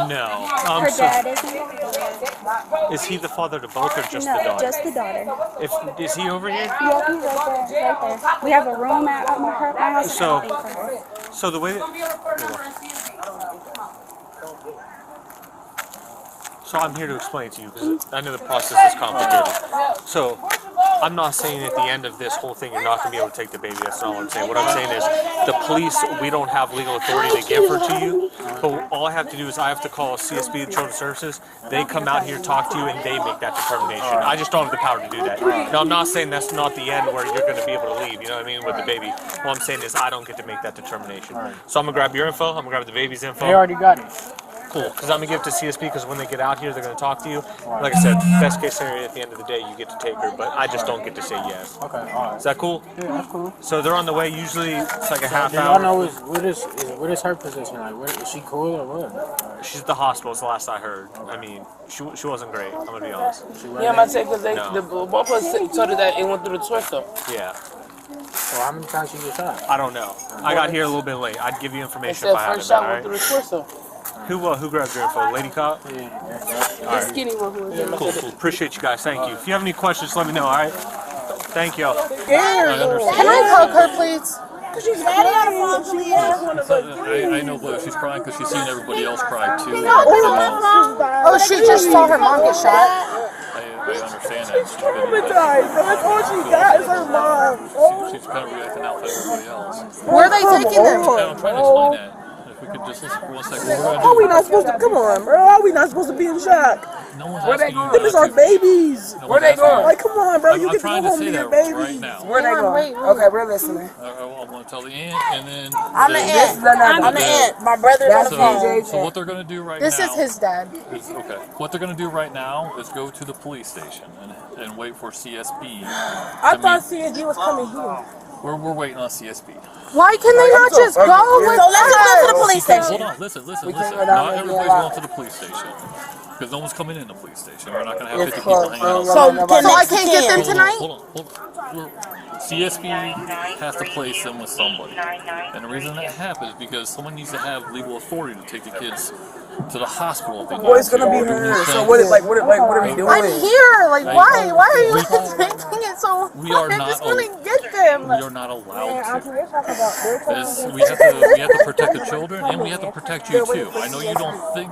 No. Her dad isn't. Is he the father to both or just No, the daughter? just the daughter. Is he over here? Yeah, he's right there. We have a room at my house. So- and everything for her. So the way that, so I'm here to explain to you because I know the process is complicated. So I'm not saying at the end of this whole thing you're not going to be able to take the baby. That's not what I'm saying. What I'm saying is the police, we don't have legal authority to give her to you. But all I have to do is I have to call CSB, the Children's Services. They come out here, talk to you, and they make that determination. I just don't have the power to do that. Now, I'm not saying that's not the end where you're going to be able to leave, you know what I mean, with the baby. What I'm saying is I don't get to make that determination. So I'm going to grab your info. I'm going to grab the baby's info. They already got it. Cool, because I'm going to give it to CSP because when they get out here, they're going to talk to you. Like I said, best case scenario, at the end of the day, you get to take her, but I just don't get to say yes. Okay, all right. Is that cool? Yeah, that's cool. So they're on the way. Usually it's like a half Do hour. y'all know what is her position? Like, is she cool or what? She's at the hospital, is the last I heard. I mean, she wasn't great, I'm going to be honest. Yeah, I'm about to say, because No. both of us told her that it went through the twister. Yeah. Well, how many times she get shot? I don't know. I got here a little bit late. I'd give you It information said if I had it, first shot all went right? through the twister. Who grabbed your info? Lady cop? Yeah. The skinny one who was in Cool. Appreciate you guys. Thank you. If you have any questions, let me know, all right? Thank y'all. Can I hug her, please? Because she's I know, but she's crying because she's seen everybody else cry too. Oh, she just saw her mom get shot. I understand that. She's been, That's all she got is her mom. she's kind of reacting out like everybody else. Where are they taking them? I'm trying to explain that. If we could just listen for 1 second. How are we not supposed to? Come on, bro. How are we not supposed to be in shock? No one's asking you. Them is our babies. Where they going? Like, come on, bro. You I'm get to trying go to home to say your that babies. right now. Where they going? Okay, we're listening. I want to tell the aunt, and then I'm the aunt. I'm the aunt. My brother's on the phone. So what they're going to do right This now? is his dad. Okay. What they're going to do right now is go to the police station and wait for CSB. I thought CSB was coming here. We're waiting on CSB. Why can they not just go with So let's go to the police Okay, station. hold on. Listen. Not everybody's going to the police station. Because no one's coming in the police station. We're not going to have 50 people hanging out. So I can't get them tonight? Hold on. CSB has to place them with somebody. And the reason that happens is because someone needs to have legal authority to take the kids to the hospital. If they Well, it's gonna be her. So what are we doing? I'm here. Like, why? Why are you making it so We are hard? I'm not just gonna get them. We are not allowed to. We have to protect the children, and we have to protect you too. I know you don't think.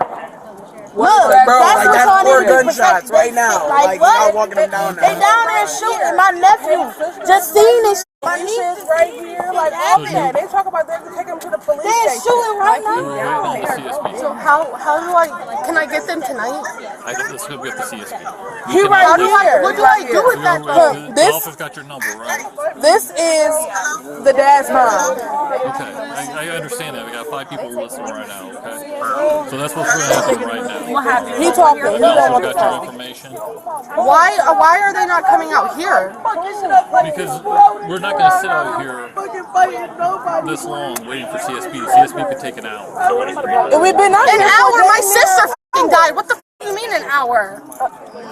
Look, Bro, that's like what's that's on 4 it. gunshots right now. Like y'all walking them down They now. down there shooting. My nephew just seen this. My niece right here, like all that. They talk about they take them to the police They're station. shooting right We're now. waiting on the CSB. So how do can I get them tonight? I think this could be at the CSB. He right here. What do I do with that? The office got your number, right? This is the dad's mom. Okay, I understand that. We got 5 people listening right now. Okay, so that's what's going to happen right now. He talking. He The don't office want to got your talk. information Why are they not coming out here? because we're not going to sit out here this long waiting for CSB. CSB could take an hour. We've been out an hour. My sister f***ing died. What the f*** you mean an hour?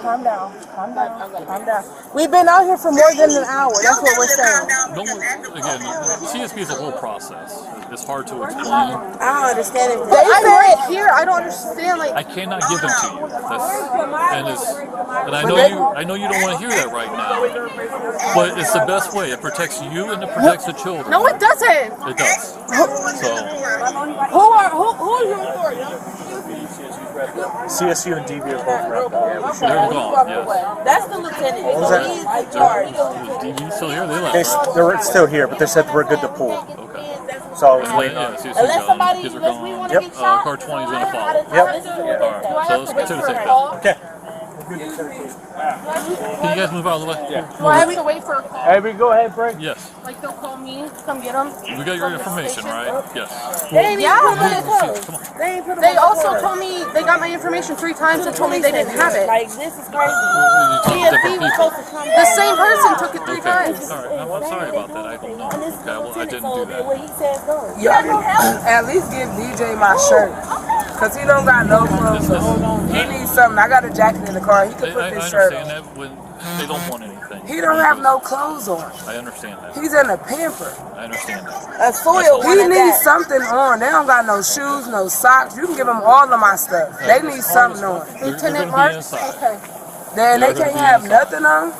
Calm down. Calm down. We've been out here for more than an hour. That's what we're saying. No one, again, CSB is a whole process. It's hard to explain. I don't understand it. I'm right here. I don't understand. Like I cannot give them to you. I know you don't want to hear that right now. But it's the best way. It protects you and it protects the children. no, it doesn't. It does. So Who is your authority? CSU and DB are both wrapped up. they're gone. Yes. That's the lieutenant. What was that? He's in charge. Is DB still here? They They're left. still here, but they said we're good to pull. Okay. So Yeah, yeah, see, Unless gone. somebody, Kids are unless we gone. want to get shot. Car 20 is gonna follow. Yep. Alright, so let's consider take that. Okay. Can you guys move out of the way? Yeah. Do I have to wait for a call? Abby, go ahead, break. Yes. Like they'll call me to come get them? We got your information, right? Yes. They ain't even put them on the card. Come on. They also told me they got my information 3 times and told me they didn't have it. Like, this is crazy. TSB was supposed to come. The same person took it 3 times. Alright, I'm sorry about that. I don't know. Okay, well, I didn't do that. At least give DJ my shirt. Cause he don't got no clothes to hold on. He needs something. I got a jacket in the car. He can put I this shirt understand on. that when they don't want anything. He don't have no clothes on. I understand that. He's in a pamper. I understand that. A soil. He needs something on. They don't got no shoes, no socks. You can give them all of my stuff. They need something on. Lieutenant Mark. Okay. Then they can't have nothing on.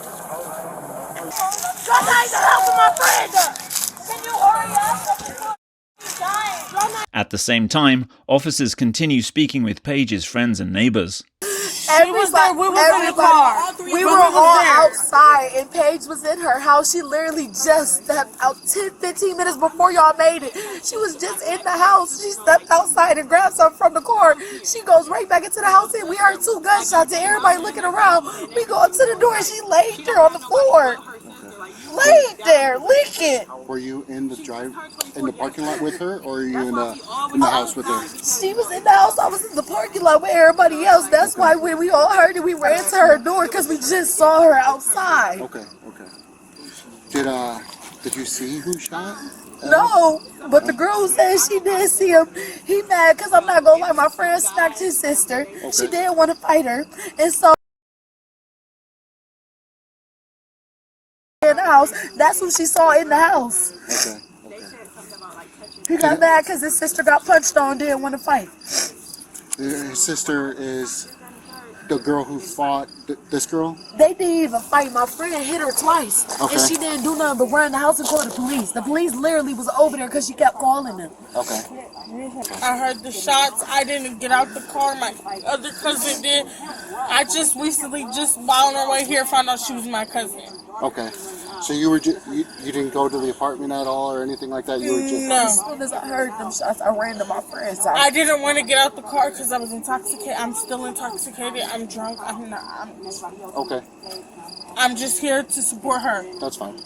Somebody's the house of my friend. Can you hurry up? At the same time, officers continue speaking with Paige's friends and neighbors. Everybody, we were in the car. We were all outside, and Paige was in her house. She literally just stepped out 10-15 minutes before y'all made it. She was just in the house. She stepped outside and grabbed something from the car. She goes right back into the house, and we heard 2 gunshots, and everybody looking around. We go up to the door, and she laid there on the floor. Laid there, leaking. Were you in the parking lot with her, or are you in the house with her? She was in the house. I was in the parking lot with everybody else. That's why when we all heard it, we ran to her door because we just saw her outside. Okay. Did you see who shot? No, but the girl who said she did see him, he mad because I'm not gonna lie. My friend smacked his sister. Okay. She didn't want to fight her, and so. In the house, that's who she saw in the house. Okay. He got mad because his sister got punched on, didn't want to fight. His sister is the girl who fought this girl? They didn't even fight. My friend hit her twice, Okay. and she didn't do nothing but run in the house and call the police. The police literally was over there because she kept calling them. Okay. I heard the shots. I didn't get out the car. My other cousin did. I just recently, while on our way here, found out she was my cousin. Okay. So you were you didn't go to the apartment at all or anything like that? You were just... No. As soon as I heard them shots, I ran to my friend's house. I didn't want to get out the car because I was intoxicated. I'm still intoxicated. I'm drunk. Okay. I'm just here to support her. That's fine.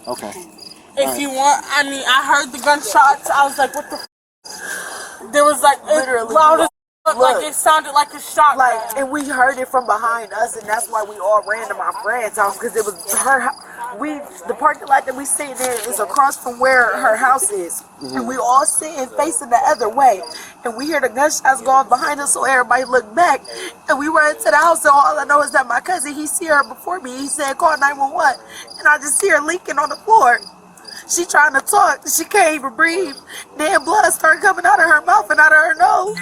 Okay. If you want, I heard the gunshots. I was like, what the f***? There was like, Literally, loud as f***, like it sounded like a shot. Like, and we heard it from behind us, and that's why we all ran to my friend's house because it was her. The parking lot that we sitting in is across from where her house is, and we all sitting facing the other way, and we hear the gunshots going behind us, so everybody looked back, and we ran to the house, and all I know is that my cousin, he see her before me. He said, "Call 911," and I just see her leaking on the floor. She trying to talk, she can't even breathe. Then blood started coming out of her mouth and out of her nose.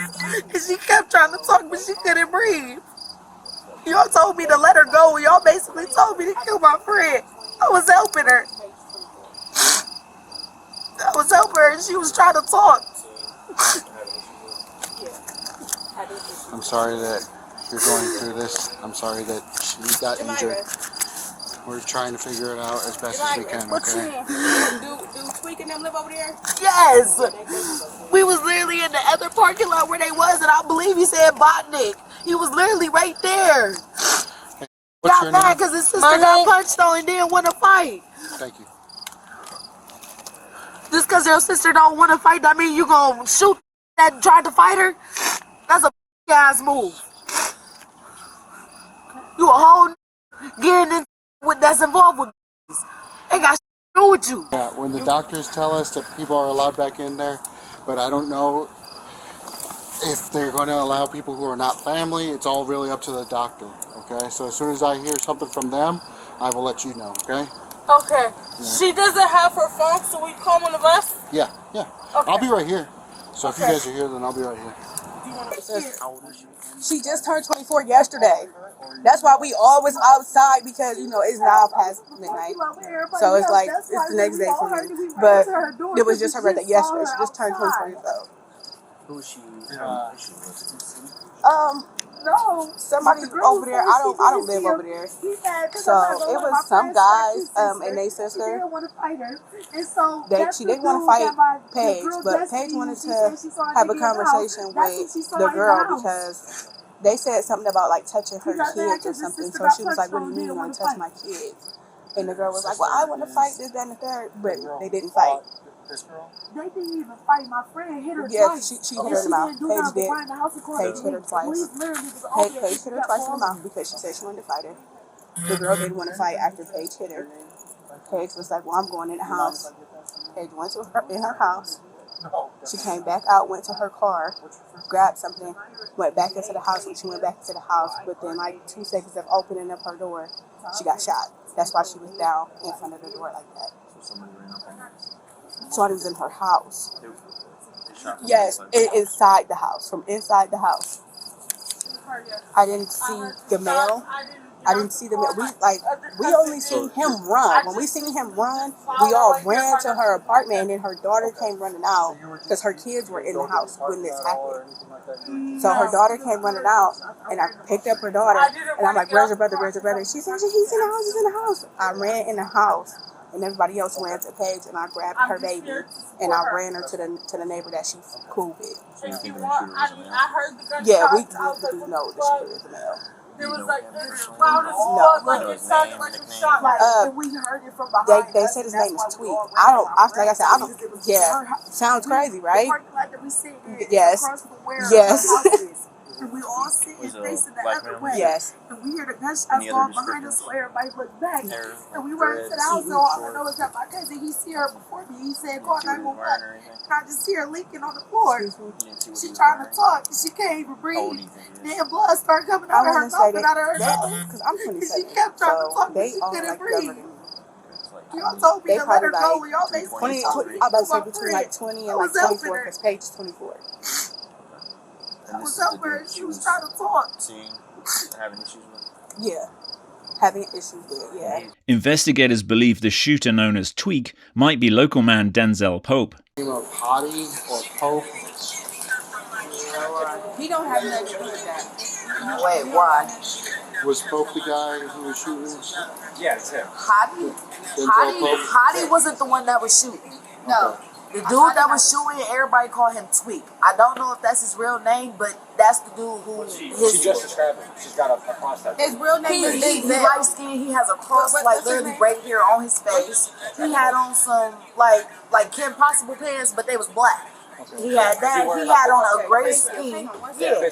And she kept trying to talk, but she couldn't breathe. Y'all told me to let her go. Y'all basically told me to kill my friend. I was helping her. And she was trying to talk. I'm sorry that you're going through this. I'm sorry that she got injured. We're trying to figure it out as best as we can, okay? Do Tweak and them live over there? Yes. We was literally in the other parking lot where they was, and I believe he said Botnick. He was literally right there. What's Got your mad name? because his sister got punched on and didn't want to fight. Thank you. Just because your sister don't want to fight, that mean you gonna shoot that tried to fight her? That's a ass move. You a whole getting in with that's involved with ain't got shit to do with you. Yeah, when the doctors tell us that people are allowed back in there, but I don't know if they're going to allow people who are not family. It's all really up to the doctor, okay? So as soon as I hear something from them, I will let you know, okay? Okay. Yeah. She doesn't have her phone, so we call one of us? Yeah. Okay. I'll be right here. So if you guys are here, then I'll be right here. She just turned 24 yesterday. That's why we always outside because, it's now past midnight. So it's like, it's the next day for me. But it was just her birthday yesterday. She just turned 24 years old. Who is she? somebody over there. I don't live over there. So it was some guys and they sister. They want to fight Paige, but Paige wanted to have a conversation with the girl because they said something about like touching her kids or something. So she was like, "What do you mean you want to touch my kids?" And the girl was like, "Well, I want to fight this, that, and the third," but they didn't fight. This girl? They didn't even fight. My friend hit her twice. She hit her in the mouth. Paige did. Paige hit her twice. Paige hit her twice in the mouth because she said she wanted to fight her. The girl didn't want to fight after Paige hit her. Paige was like, "Well, I'm going in the house." Paige went to her in her house. She came back out, went to her car, grabbed something, went back into the house. When she went back into the house, within like 2 seconds of opening up her door, she got shot. That's why she was down in front of the door like that. So somebody ran up on her. Somebody was in her house. Yes, inside the house, from inside the house. I didn't see the male. I didn't see the male. We only seen him run. When we seen him run, we all ran to her apartment, and then her daughter came running out because her kids were in the house when this happened. So her daughter came running out, and I picked up her daughter, and I'm like, "Where's your brother? Where's your brother?" She said, "He's in the house. He's in the house." I ran in the house. And everybody else ran to Paige, and I grabbed her baby, and I ran her to the neighbor that she's cool with. So you think the shooter was a male? Yeah, we know the shooter is a male. It was like No. we heard it from behind. They said his name is Tweet. I don't. Yeah, sounds crazy, right? Yes. Yes. And we all sit and facing the other way. Yes. And we hear the gunshots going behind us, so everybody looked back. And we ran to the house, so all I know is that my cousin, he see her before me. He said, "Call 911." And I just see her leaking on the floor. She trying to talk, and she can't even breathe. Then blood started coming out of her mouth and out of her nose. Because I'm 27. She kept trying to talk, but she couldn't breathe. Y'all told me to let her go. Y'all basically told me. I'm about to say between like 20 and like 24, because Paige is 24. I was over and she was trying to talk. Having issues with? Yeah. Having issues with, yeah. Investigators believe the shooter known as Tweak might be local man Denzel Pope. Name of Hottie or Pope? He don't have nothing to do with that. Wait, why? Was Pope the guy who was shooting? Yeah, it's him. Hottie wasn't the one that was shooting. No. The dude that was shooting, everybody called him Tweak. I don't know if that's his real name, but that's the dude who... She just described him. She's got a cross tattoo. His real name is He's light skinned. He has a cross, like, literally right here on his face. He had on some, like Kim Possible pants, but they was black. He had that. He had on a gray skin. Yeah.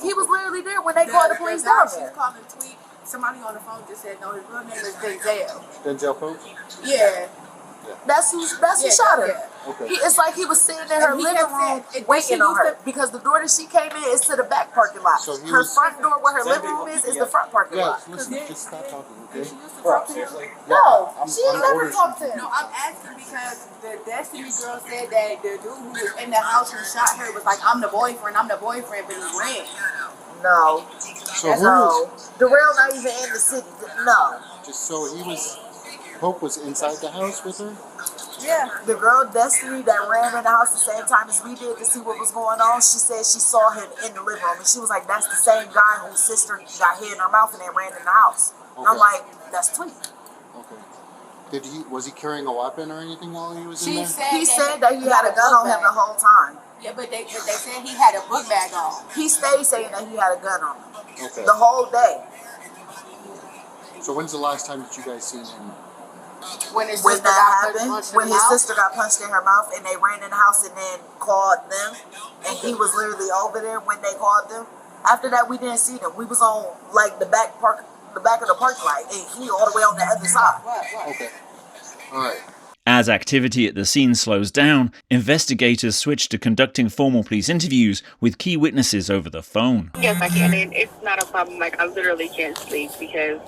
He was literally there when they called the police down there. Somebody on the phone just said, no, his real name is Denzel. Denzel Pope? Yeah. That's who shot her. Okay. It's like he was sitting in her living room waiting on her because the door that she came in is to the back parking lot. So her front door where her living room is the front parking lot. Listen, just stop talking, okay? No, she never talked to him. No, I'm asking because the Destiny girl said that the dude who was in the house who shot her was like, I'm the boyfriend, but he ran. No. So Darrell not even in the city. No. Just so Pope was inside the house with her? Yeah. The girl Destiny that ran in the house the same time as we did to see what was going on, she said she saw him in the living room. And she was like, that's the same guy whose sister got hit in her mouth and they ran in the house. Okay. And I'm like, that's Tweet. Okay. Was he carrying a weapon or anything while he was in there? He said that he had a gun on him the whole time. Yeah, but they said he had a book bag on. He stayed saying that he had a gun on him. Okay. The whole day. So when's the last time that you guys seen him? When his sister got punched in her mouth and they ran in the house and then called them, and he was literally over there when they called them. After that, we didn't see them. We was on like the back of the parking lot, and he all the way on the other side. Okay. All right. As activity at the scene slows down, investigators switch to conducting formal police interviews with key witnesses over the phone. Yes, I can, and it's not a problem. Like, I literally can't sleep because,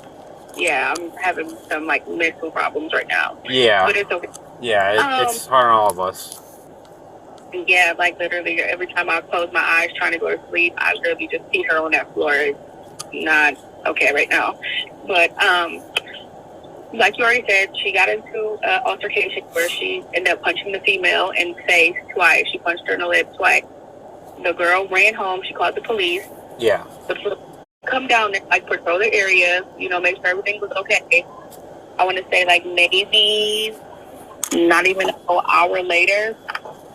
yeah, I'm having some, like, mental problems right now. Yeah. But it's okay. Yeah, it's hard on all of us. Yeah, like, literally, every time I close my eyes trying to go to sleep, I literally just see her on that floor. It's not okay right now. But, like you already said, she got into an altercation where she ended up punching the female in the face twice. She punched her in the lip twice. The girl ran home. She called the police. Yeah. The police come down and like patrol the area, you know, make sure everything was okay. I want to say like maybe not even an hour later,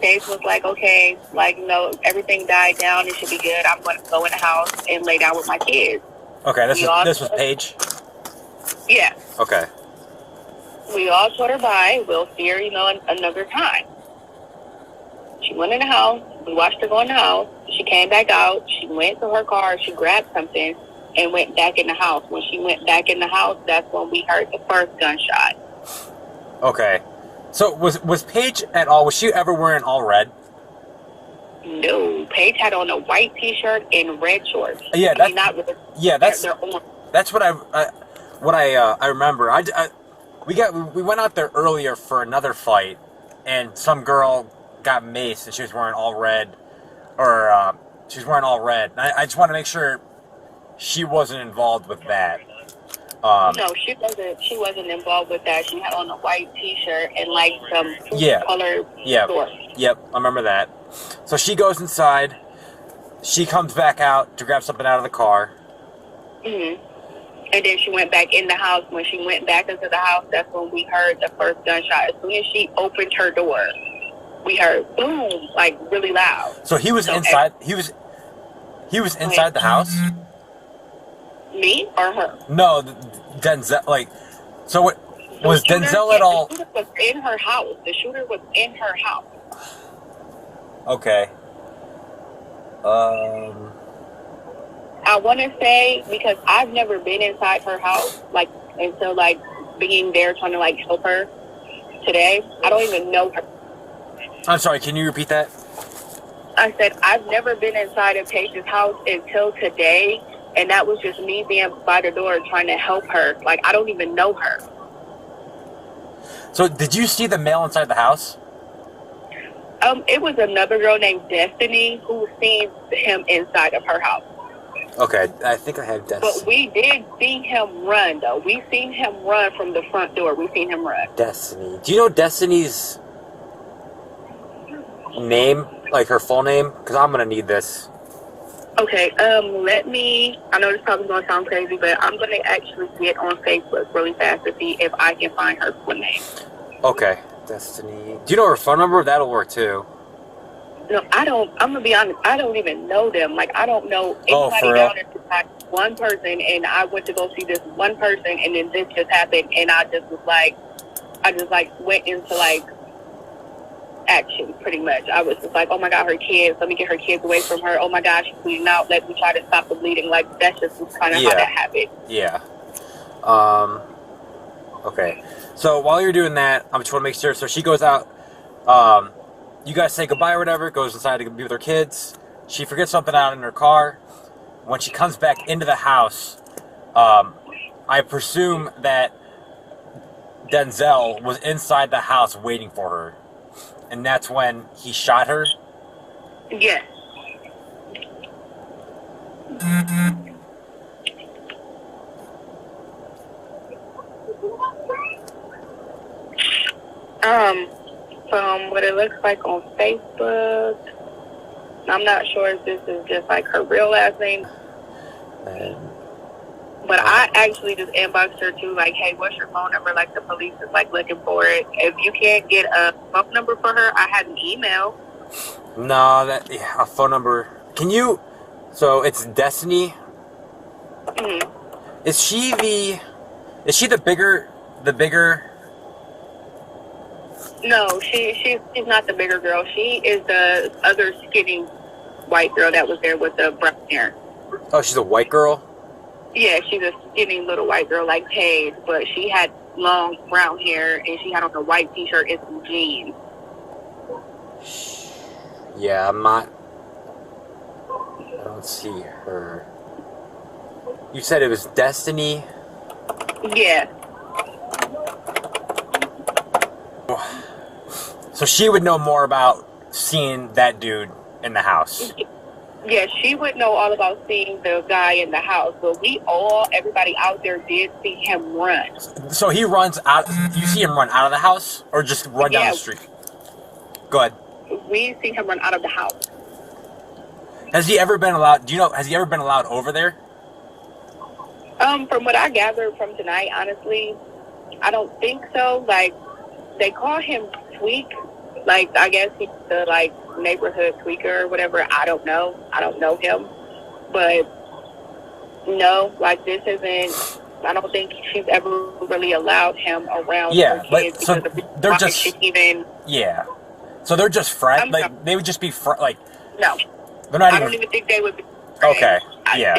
Paige was like, okay, like, no, everything died down. It should be good. I'm going to go in the house and lay down with my kids. Okay, this was Paige? Yeah. Okay. We all told her bye. We'll see her, you know, another time. She went in the house. We watched her go in the house. She came back out. She went to her car. She grabbed something and went back in the house. When she went back in the house, that's when we heard the first gunshot. Okay. So was Paige at all, was she ever wearing all red? No. Paige had on a white t-shirt and red shorts. Yeah, that's what I remember. We went out there earlier for another fight, and some girl got maced, and she was wearing all red, she was wearing all red. And I just want to make sure she wasn't involved with that. No, she wasn't involved with that. She had on a white t-shirt and like some color shorts. Yep, I remember that. So she goes inside. She comes back out to grab something out of the car. Mm-hmm. And then she went back in the house. When she went back into the house, that's when we heard the first gunshot. As soon as she opened her door, we heard boom, like really loud. So he was inside. He was inside the house. Me or her? No, Denzel. Like, so what was Denzel at all? The shooter was in her house. The shooter was in her house. Okay. I want to say, because I've never been inside her house, like, until, like, being there trying to, like, help her today. I don't even know her. I'm sorry, can you repeat that? I said, I've never been inside of Paige's house until today, and that was just me being by the door trying to help her. Like, I don't even know her. So, did you see the male inside the house? It was another girl named Destiny who seen him inside of her house. Okay, I think I have Destiny. But we did see him run, though. We seen him run from the front door. We seen him run. Destiny. Do you know Destiny's name? Like her full name? Because I'm going to need this. Okay, I know this probably going to sound crazy, but I'm going to actually get on Facebook really fast to see if I can find her full name. Okay, Destiny. Do you know her phone number? That'll work too. No, I don't. I'm gonna be honest. I don't even know them. Like, I don't know anybody down there besides one person. And I went to go see this one person, and then this just happened, and I just went into like action pretty much. I was just like, oh my god, her kids. Let me get her kids away from her. Oh my gosh, she's bleeding out. Let me try to stop the bleeding. Like, that's just kind of how that happened. Yeah. Okay. So while you're doing that, I just want to make sure. So she goes out. You guys say goodbye or whatever, goes inside to be with her kids. She forgets something out in her car. When she comes back into the house, I presume that Denzel was inside the house waiting for her. And that's when he shot her? Yes. From what it looks like on Facebook, I'm not sure if this is just like her real last name. But I actually just inboxed her too, like, hey, what's your phone number? Like, the police is like looking for it. If you can't get a phone number for her, I had an email. No, a phone number. Can you? So it's Destiny. Mm-hmm. Is she the bigger? No, she's not the bigger girl. She is the other skinny white girl that was there with the brown hair. Oh, she's a white girl? Yeah, she's a skinny little white girl like Paige, but she had long brown hair and she had on a white t-shirt and some jeans. Yeah, I don't see her. You said it was Destiny? Yeah. So she would know more about seeing that dude in the house. Yeah, she would know all about seeing the guy in the house, but everybody out there did see him run. So he runs out, you see him run out of the house, or just run down the street? Go ahead. We see him run out of the house. Has he ever been allowed? Do you know? Has he ever been allowed over there? From what I gathered from tonight, honestly, I don't think so. Like, they call him Tweak. Like, I guess he's the, like, neighborhood tweaker or whatever. I don't know. I don't know him. But, no, like, this isn't... I don't think she's ever really allowed him around her kids. So they're just... even... Yeah. So they're just friends? Like, they would just be... Like... No. They're not I even... don't even think they would be... Okay, yeah.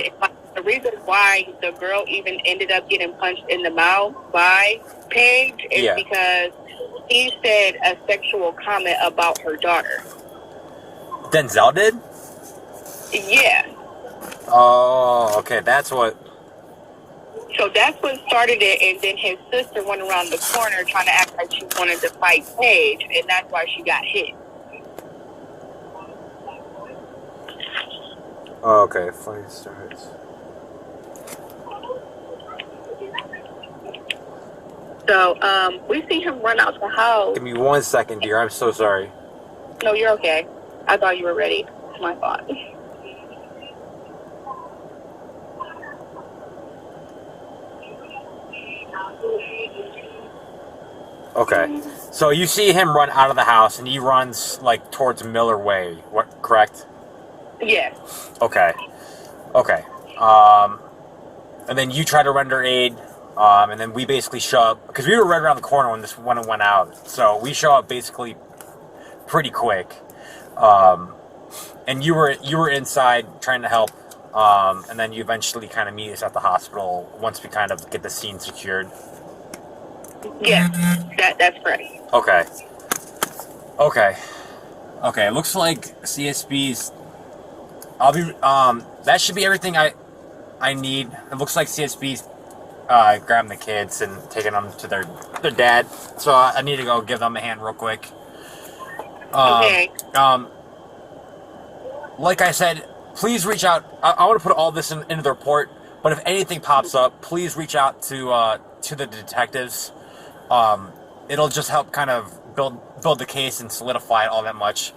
The reason why the girl even ended up getting punched in the mouth by Paige is because he said a sexual comment about her daughter. Denzel did? Yeah. Oh, okay, that's what... So that's what started it, and then his sister went around the corner trying to act like she wanted to fight Paige, and that's why she got hit. Oh, okay, fight starts. So, we see him run out the house. Give me 1 second, dear. I'm so sorry. No, you're okay. I thought you were ready. It's my fault. Okay. So you see him run out of the house, and he runs, like, towards Miller Way. What? Correct? Yes. Okay. Okay. And then you try to render aid, and then we basically show up, because we were right around the corner when this one went out, so we show up basically pretty quick. And you were inside trying to help, and then you eventually kind of meet us at the hospital once we kind of get the scene secured. Yeah, that's correct. Okay. Okay. Okay, looks like CSB's... that should be everything I need. It looks like CSB's grabbing the kids and taking them to their dad. So I need to go give them a hand real quick. Okay. Like I said, please reach out. I want to put all this into the report, but if anything pops up, please reach out to the detectives. It'll just help kind of build the case and solidify it all that much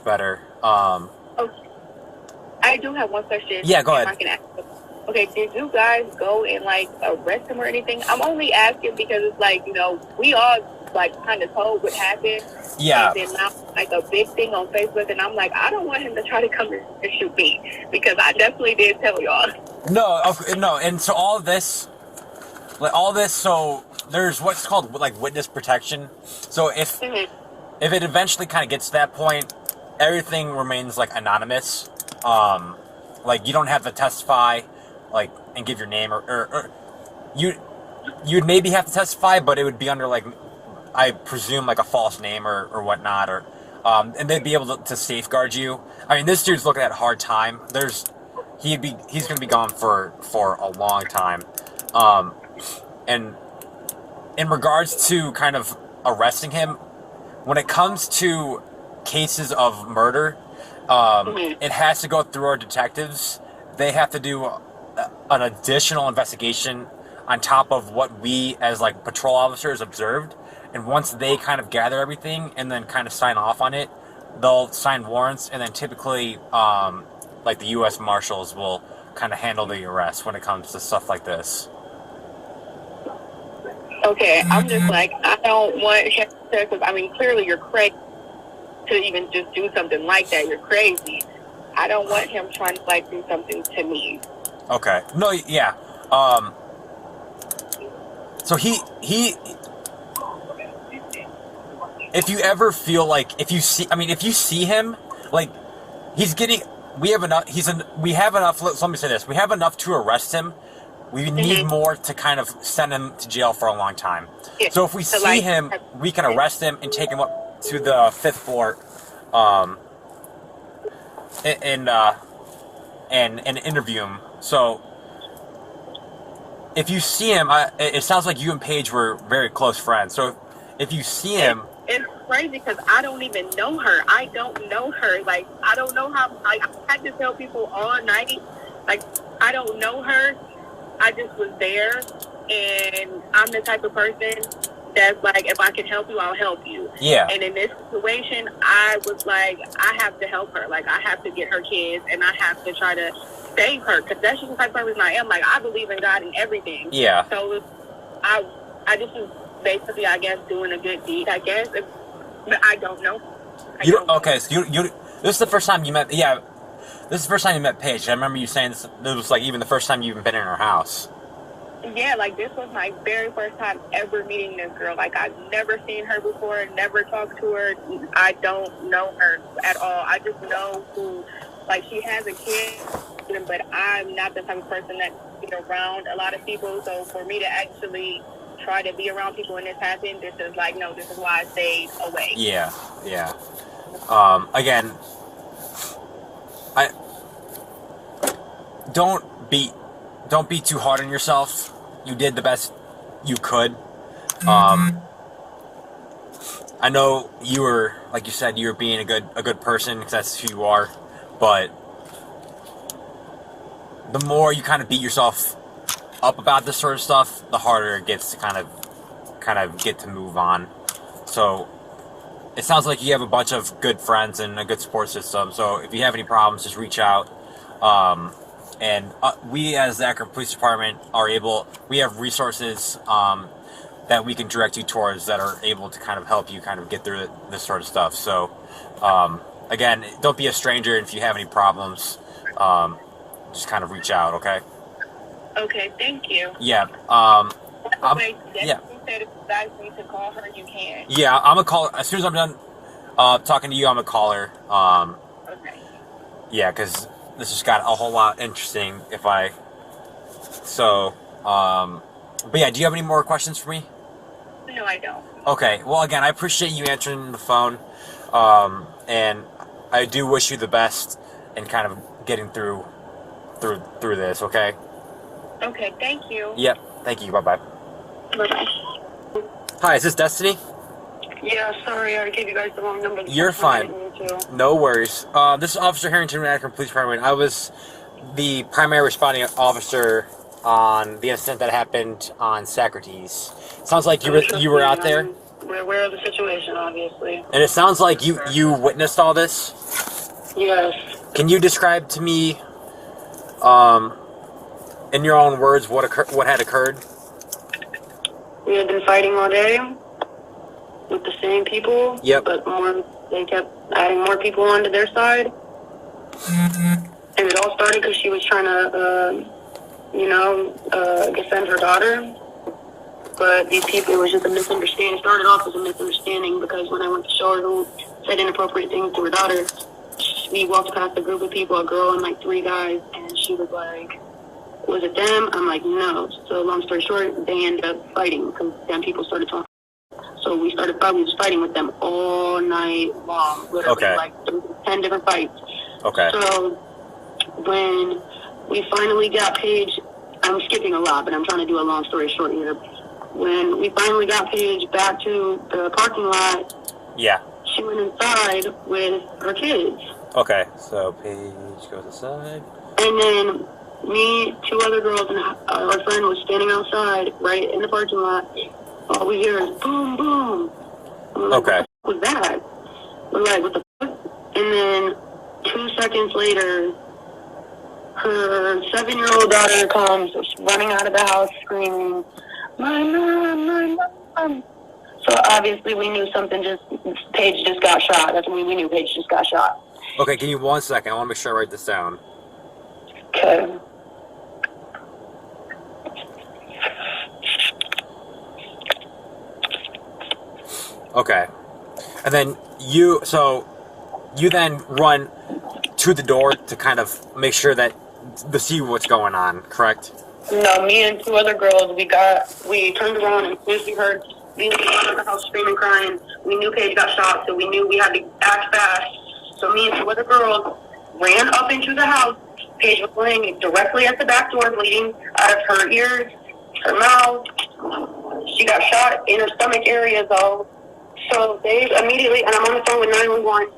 better. I do have one question. Yeah, go ahead. I can ask. Okay, did you guys go and, like, arrest him or anything? I'm only asking because it's like, you know, we all, like, kind of told what happened. Yeah. And then now, like, a big thing on Facebook, and I'm like, I don't want him to try to come and shoot me, because I definitely did tell y'all. No, and so all this, so there's what's called, like, witness protection. So if it eventually kind of gets to that point, everything remains, like, anonymous. Like, you don't have to testify, like, and give your name, or you'd maybe have to testify, but it would be under, like, I presume, like, a false name or whatnot, or and they'd be able to safeguard you. I mean, this dude's looking at a hard time. He's gonna be gone for a long time. And in regards to kind of arresting him, when it comes to cases of murder, it has to go through our detectives. They have to do an additional investigation on top of what we as, like, patrol officers observed. And once they kind of gather everything and then kind of sign off on it, they'll sign warrants, and then typically, like, the U.S. Marshals will kind of handle the arrest when it comes to stuff like this. Okay, I'm just like, I don't want him to, because, I mean, clearly you're crazy to even just do something like that. You're crazy. I don't want him trying to, like, do something to me. Okay. No, yeah. So he if you ever feel like, if you see him, like, we have enough, let me say this, we have enough to arrest him. We need more to kind of send him to jail for a long time. Yeah. So if we see him, we can arrest him and take him up to the 5th floor, and interview him. So if you see him, it sounds like you and Paige were very close friends. So if you see him, it's crazy because I don't even know her. I don't know her. Like, I don't know how. I had to tell people all night. Like, I don't know her. I just was there, and I'm the type of person that's like, if I can help you, I'll help you. Yeah. And in this situation, I was like, I have to help her. Like, I have to get her kids, and I have to try to save her, because that's just the type of person I am. Like, I believe in God and everything. Yeah. So I just was basically, I guess, doing a good deed, I guess. But I don't know. Okay, so you this is the first time you met, yeah, this is the first time you met Paige. I remember you saying this was like even the first time you even been in her house. Yeah, like this was my very first time ever meeting this girl. Like I've never seen her before, never talked to her. I don't know her at all. I just know who, like she has a kid, but I'm not the type of person that is around a lot of people. So for me to actually try to be around people when this happened, this is like, no, this is why I stayed away. Yeah, yeah. Again, don't be too hard on yourself. You did the best you could. I know you were, like you said, you were being a good person, because that's who you are. But the more you kind of beat yourself up about this sort of stuff, the harder it gets to kind of get to move on. So it sounds like you have a bunch of good friends and a good support system. So if you have any problems, just reach out. And we, as the Akron Police Department, we have resources that we can direct you towards that are able to kind of help you kind of get through this sort of stuff. So, again, don't be a stranger. If you have any problems, just kind of reach out, okay? Okay, thank you. Yeah. Wait, yeah. You said if you guys need to call her, you can. Yeah, I'm gonna call as soon as I'm done talking to you. I'm gonna call her. Okay. Yeah, because this just got a whole lot interesting. But yeah, do you have any more questions for me? No, I don't. Okay. Well, again, I appreciate you answering the phone, and I do wish you the best in kind of getting through this. Okay. Okay, thank you. Yep. Thank you. Bye bye. Bye-bye. Hi, is this Destiny? Yeah, sorry, I gave you guys the wrong number. You're fine. No worries. This is Officer Harrington, Akron Police Department. I was the primary responding officer on the incident that happened on Socrates. Sounds like you were out there. We're aware of the situation, obviously. And it sounds like you witnessed all this. Yes. Can you describe to me, in your own words, what had occurred? We had been fighting all day with the same people. Yep. But they kept adding more people onto their side. And it all started because she was trying to, defend her daughter. But these people, it was just a misunderstanding. It started off as a misunderstanding because when I went to show her who said inappropriate things to her daughter, we walked past a group of people, a girl and like 3 guys, and she was like, was it them? I'm like, no. So long story short, they ended up fighting because then people started talking. So we was fighting with them all night long, literally, like 10 different fights. Okay. So when we finally got Paige, I'm skipping a lot, but I'm trying to do a long story short here. When we finally got Paige back to the parking lot, yeah, she went inside with her kids. Okay, so Paige goes inside. And then me, 2 other girls, and our friend was standing outside, right in the parking lot. All we hear is boom, boom. And we're like, okay. What was that? We're like, what the fuck? And then 2 seconds later, her 7-year-old daughter comes running out of the house screaming, my mom, my mom. So obviously we knew Paige just got shot. That's when we knew Paige just got shot. Okay, give me 1 second. I want to make sure I write this down. Okay. Okay. And then you then run to the door to kind of make sure to see what's going on, correct? No, me and 2 other girls, we turned around and as soon as we heard me in the house screaming, crying, we knew Paige got shot, so we knew we had to act fast. So me and 2 other girls ran up into the house. Paige was laying directly at the back door, bleeding out of her ears, her mouth. She got shot in her stomach area, though. So they immediately, and I'm on the phone with 911,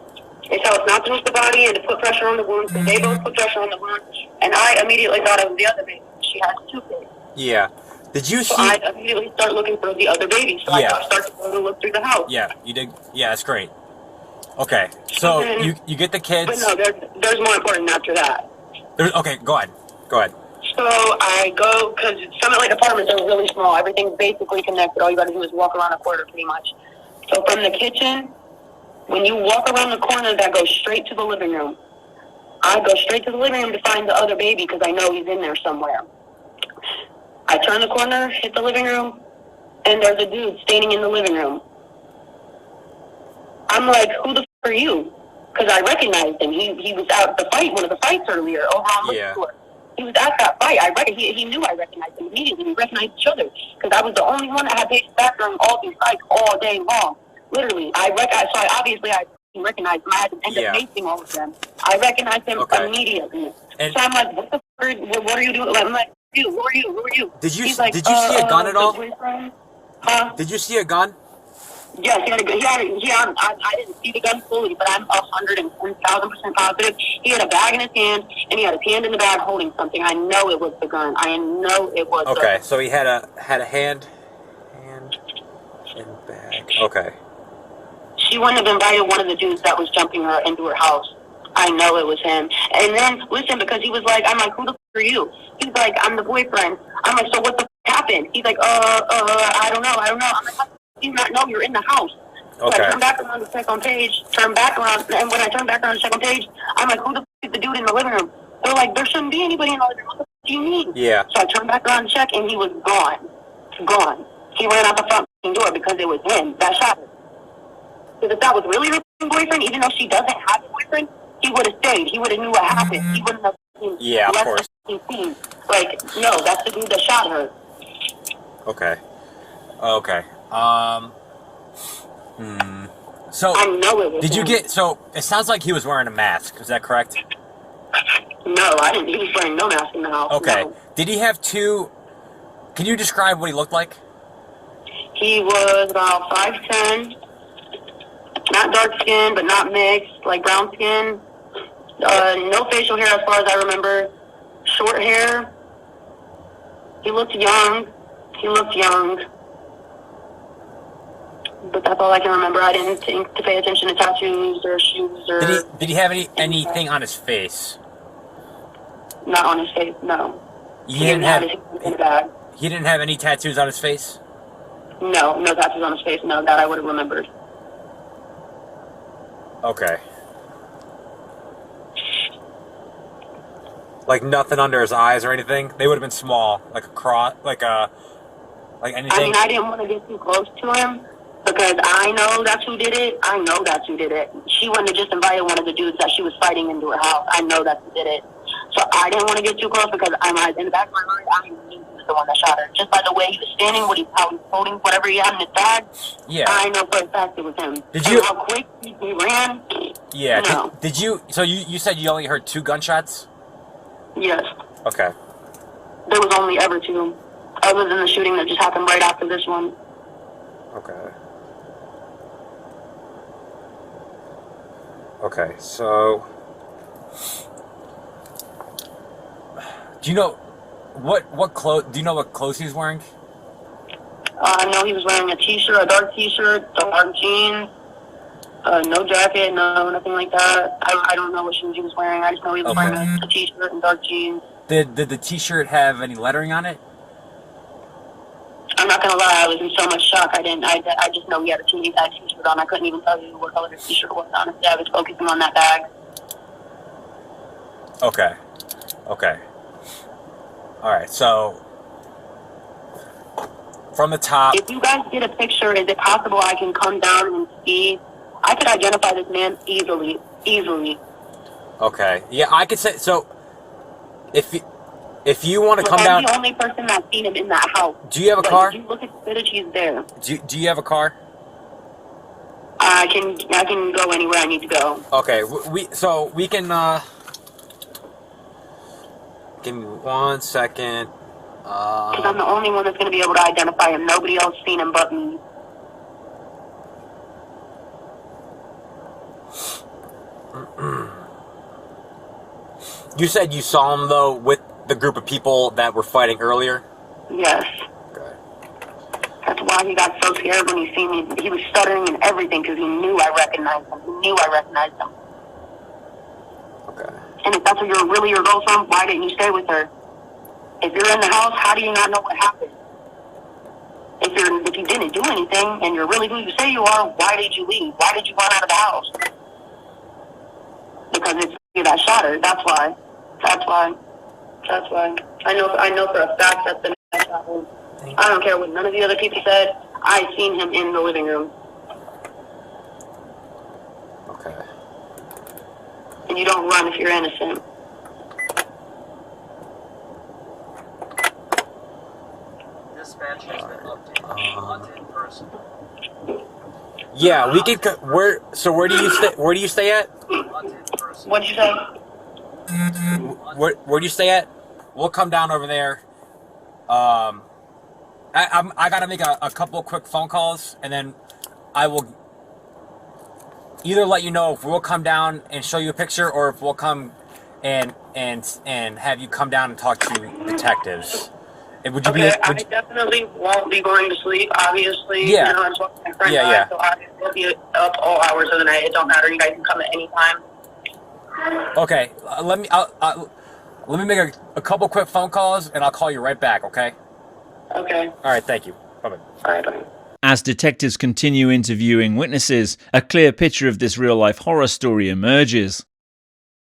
they tell us not to move the body and to put pressure on the wound. So they both put pressure on the wound, and I immediately thought of the other baby. She has 2 kids. Yeah. Did you So see? I immediately start looking for the other baby. So Yeah. I start to go to look through the house. Yeah, you did. Yeah, that's great. Okay, so you get the kids. But no, there's more important after that. Okay, go ahead. Go ahead. So I go, because Summit Lake apartments are really small. Everything's basically connected. All you got to do is walk around a corner pretty much. So from the kitchen, when you walk around the corner, that goes straight to the living room. I go straight to the living room to find the other baby because I know he's in there somewhere. I turn the corner, hit the living room, and there's a dude standing in the living room. I'm like, who the f*** are you? Because I recognized him. He was out at the fight, one of the fights earlier. Oh, how I'm looking for. He was at that fight. He knew I recognized him immediately. We recognized each other because I was the only one that had Paige's back during all these fights all day long. Literally, I recognized him. I had to end up facing all of them. I recognized him immediately. So I'm like, what the f***? What are you doing? I'm like, who are you? Who are you? Did you He's like, see a gun at all? Huh? Did you see a gun? Yes, he had a gun. I didn't see the gun fully, but I'm 110,000% positive. He had a bag in his hand, and he had his hand in the bag holding something. I know it was the gun. I know it was. Okay, so he had a hand in the bag. Okay. She wouldn't have invited one of the dudes that was jumping her into her house. I know it was him. And then, listen, because he was like, I'm like, who the f*** are you? He's like, I'm the boyfriend. I'm like, so what the f*** happened? He's like, I don't know. I'm like, how do you not know you're in the house? So I turn back around to check on Paige, and when I turn back around to check on Paige, I'm like, who the f*** is the dude in the living room? They're like, there shouldn't be anybody in the living room. What the f*** do you mean? Yeah. So I turned back around to check, and he was gone. Gone. He ran out the front door because it was him that shot her. Because if that was really her boyfriend, even though she doesn't have a boyfriend, he would have stayed. He would have knew what happened. He wouldn't have of course. Seen. Like, no, that's the dude that shot her. Okay. So I know it was did you him. get? So it sounds like he was wearing a mask. Is that correct? No, I didn't. He was wearing no mask in the house. Okay. No. Did he have two? Can you describe what he looked like? He was about 5'10", not dark skin, but not mixed, like brown skin. No facial hair as far as I remember. Short hair. He looked young. But that's all I can remember. I didn't think to pay attention to tattoos or shoes or... Did he have anything on his face? Not on his face, no. He didn't have his in the bag. He didn't have any tattoos on his face? No tattoos on his face. No, that I would have remembered. Okay. Like nothing under his eyes or anything? They would have been small, like a cross, like anything. I mean, I didn't want to get too close to him because I know that's who did it. She wouldn't have just invited one of the dudes that she was fighting into her house. I know that's who did it. So I didn't want to get too close because in the back of my mind, I knew he was the one that shot her. Just by the way he was standing, how he was holding whatever he had in his bag. Yeah. I know for a fact it was him. Did you? How quick he ran? Yeah. No. Did you? So you said you only heard 2 gunshots? Yes. Okay. There was only ever 2, other than the shooting that just happened right after this one. Okay. Okay, so do you know what clothes? Do you know what clothes he's wearing? No, he was wearing a t-shirt, a dark t-shirt, dark jeans, no jacket, nothing like that. I don't know what shoes he was wearing. I just know he was wearing a t-shirt and dark jeans. Did the t-shirt have any lettering on it? I'm not gonna lie, I was in so much shock. I just know he had a t-shirt on. I couldn't even tell you what color his t-shirt was. Honestly, I was focusing on that bag. Okay. All right. So from the top. If you guys get a picture, is it possible I can come down and see? I could identify this man easily. Okay. Yeah, I could say so. If you want to come down, I'm the only person that's seen him in that house. Do you have a car? If you look at the footage, he's there. Do you have a car? I can go anywhere I need to go. Okay, we can. Give me 1 second. Because I'm the only one that's going to be able to identify him. Nobody else seen him but me. You said you saw him though with the group of people that were fighting earlier? Yes. That's why he got so scared when he seen me. He was stuttering and everything because he knew I recognized him. He knew I recognized him. Okay. And if that's really your girlfriend, why didn't you stay with her? If you're in the house, how do you not know what happened? If you didn't do anything and you're really who you say you are, why did you leave? Why did you run out of the house? Because it's you that shot her. That's why. That's why. That's why. I know for a fact that the man shot him. I don't care what none of the other people said. I seen him in the living room. Okay. And you don't run if you're innocent. Dispatch has been updated. Wanted person. Yeah, we could. Where do you stay? Where do you stay at? What'd you say? Where do you stay at? We'll come down over there. I gotta make a couple quick phone calls, and then I will either let you know if we'll come down and show you a picture, or if we'll come and have you come down and talk to detectives. And would you I definitely won't be going to sleep, obviously. Yeah. You know, that's what my friend Yeah. So I will be up all hours of the night. It don't matter. You guys can come at any time. Okay, let me make a couple quick phone calls, and I'll call you right back. Okay. Okay. All right. Thank you. Bye-bye. All right. Bye. As detectives continue interviewing witnesses, a clear picture of this real-life horror story emerges.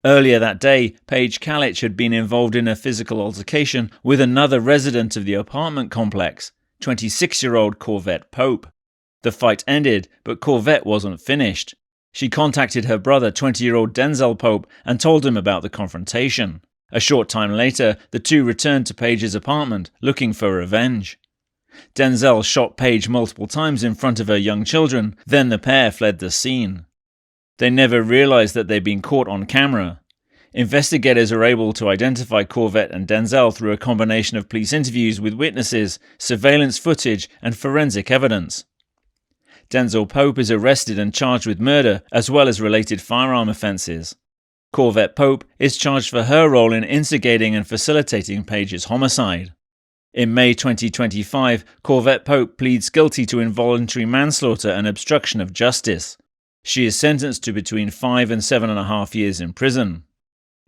Earlier that day, Paige Kalich had been involved in a physical altercation with another resident of the apartment complex, 26-year-old Corvette Pope. The fight ended, but Corvette wasn't finished. She contacted her brother, 20-year-old Denzel Pope, and told him about the confrontation. A short time later, the two returned to Paige's apartment, looking for revenge. Denzel shot Paige multiple times in front of her young children, then the pair fled the scene. They never realized that they'd been caught on camera. Investigators are able to identify Corvette and Denzel through a combination of police interviews with witnesses, surveillance footage, and forensic evidence. Denzel Pope is arrested and charged with murder, as well as related firearm offences. Corvette Pope is charged for her role in instigating and facilitating Paige's homicide. In May 2025, Corvette Pope pleads guilty to involuntary manslaughter and obstruction of justice. She is sentenced to between 5 and 7.5 years in prison.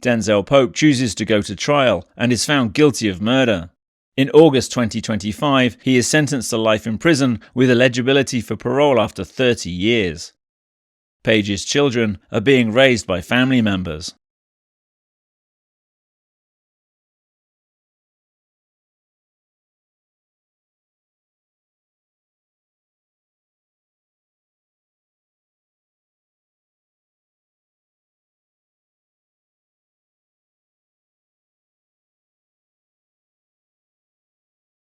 Denzel Pope chooses to go to trial and is found guilty of murder. In August 2025, he is sentenced to life in prison with eligibility for parole after 30 years. Paige's children are being raised by family members.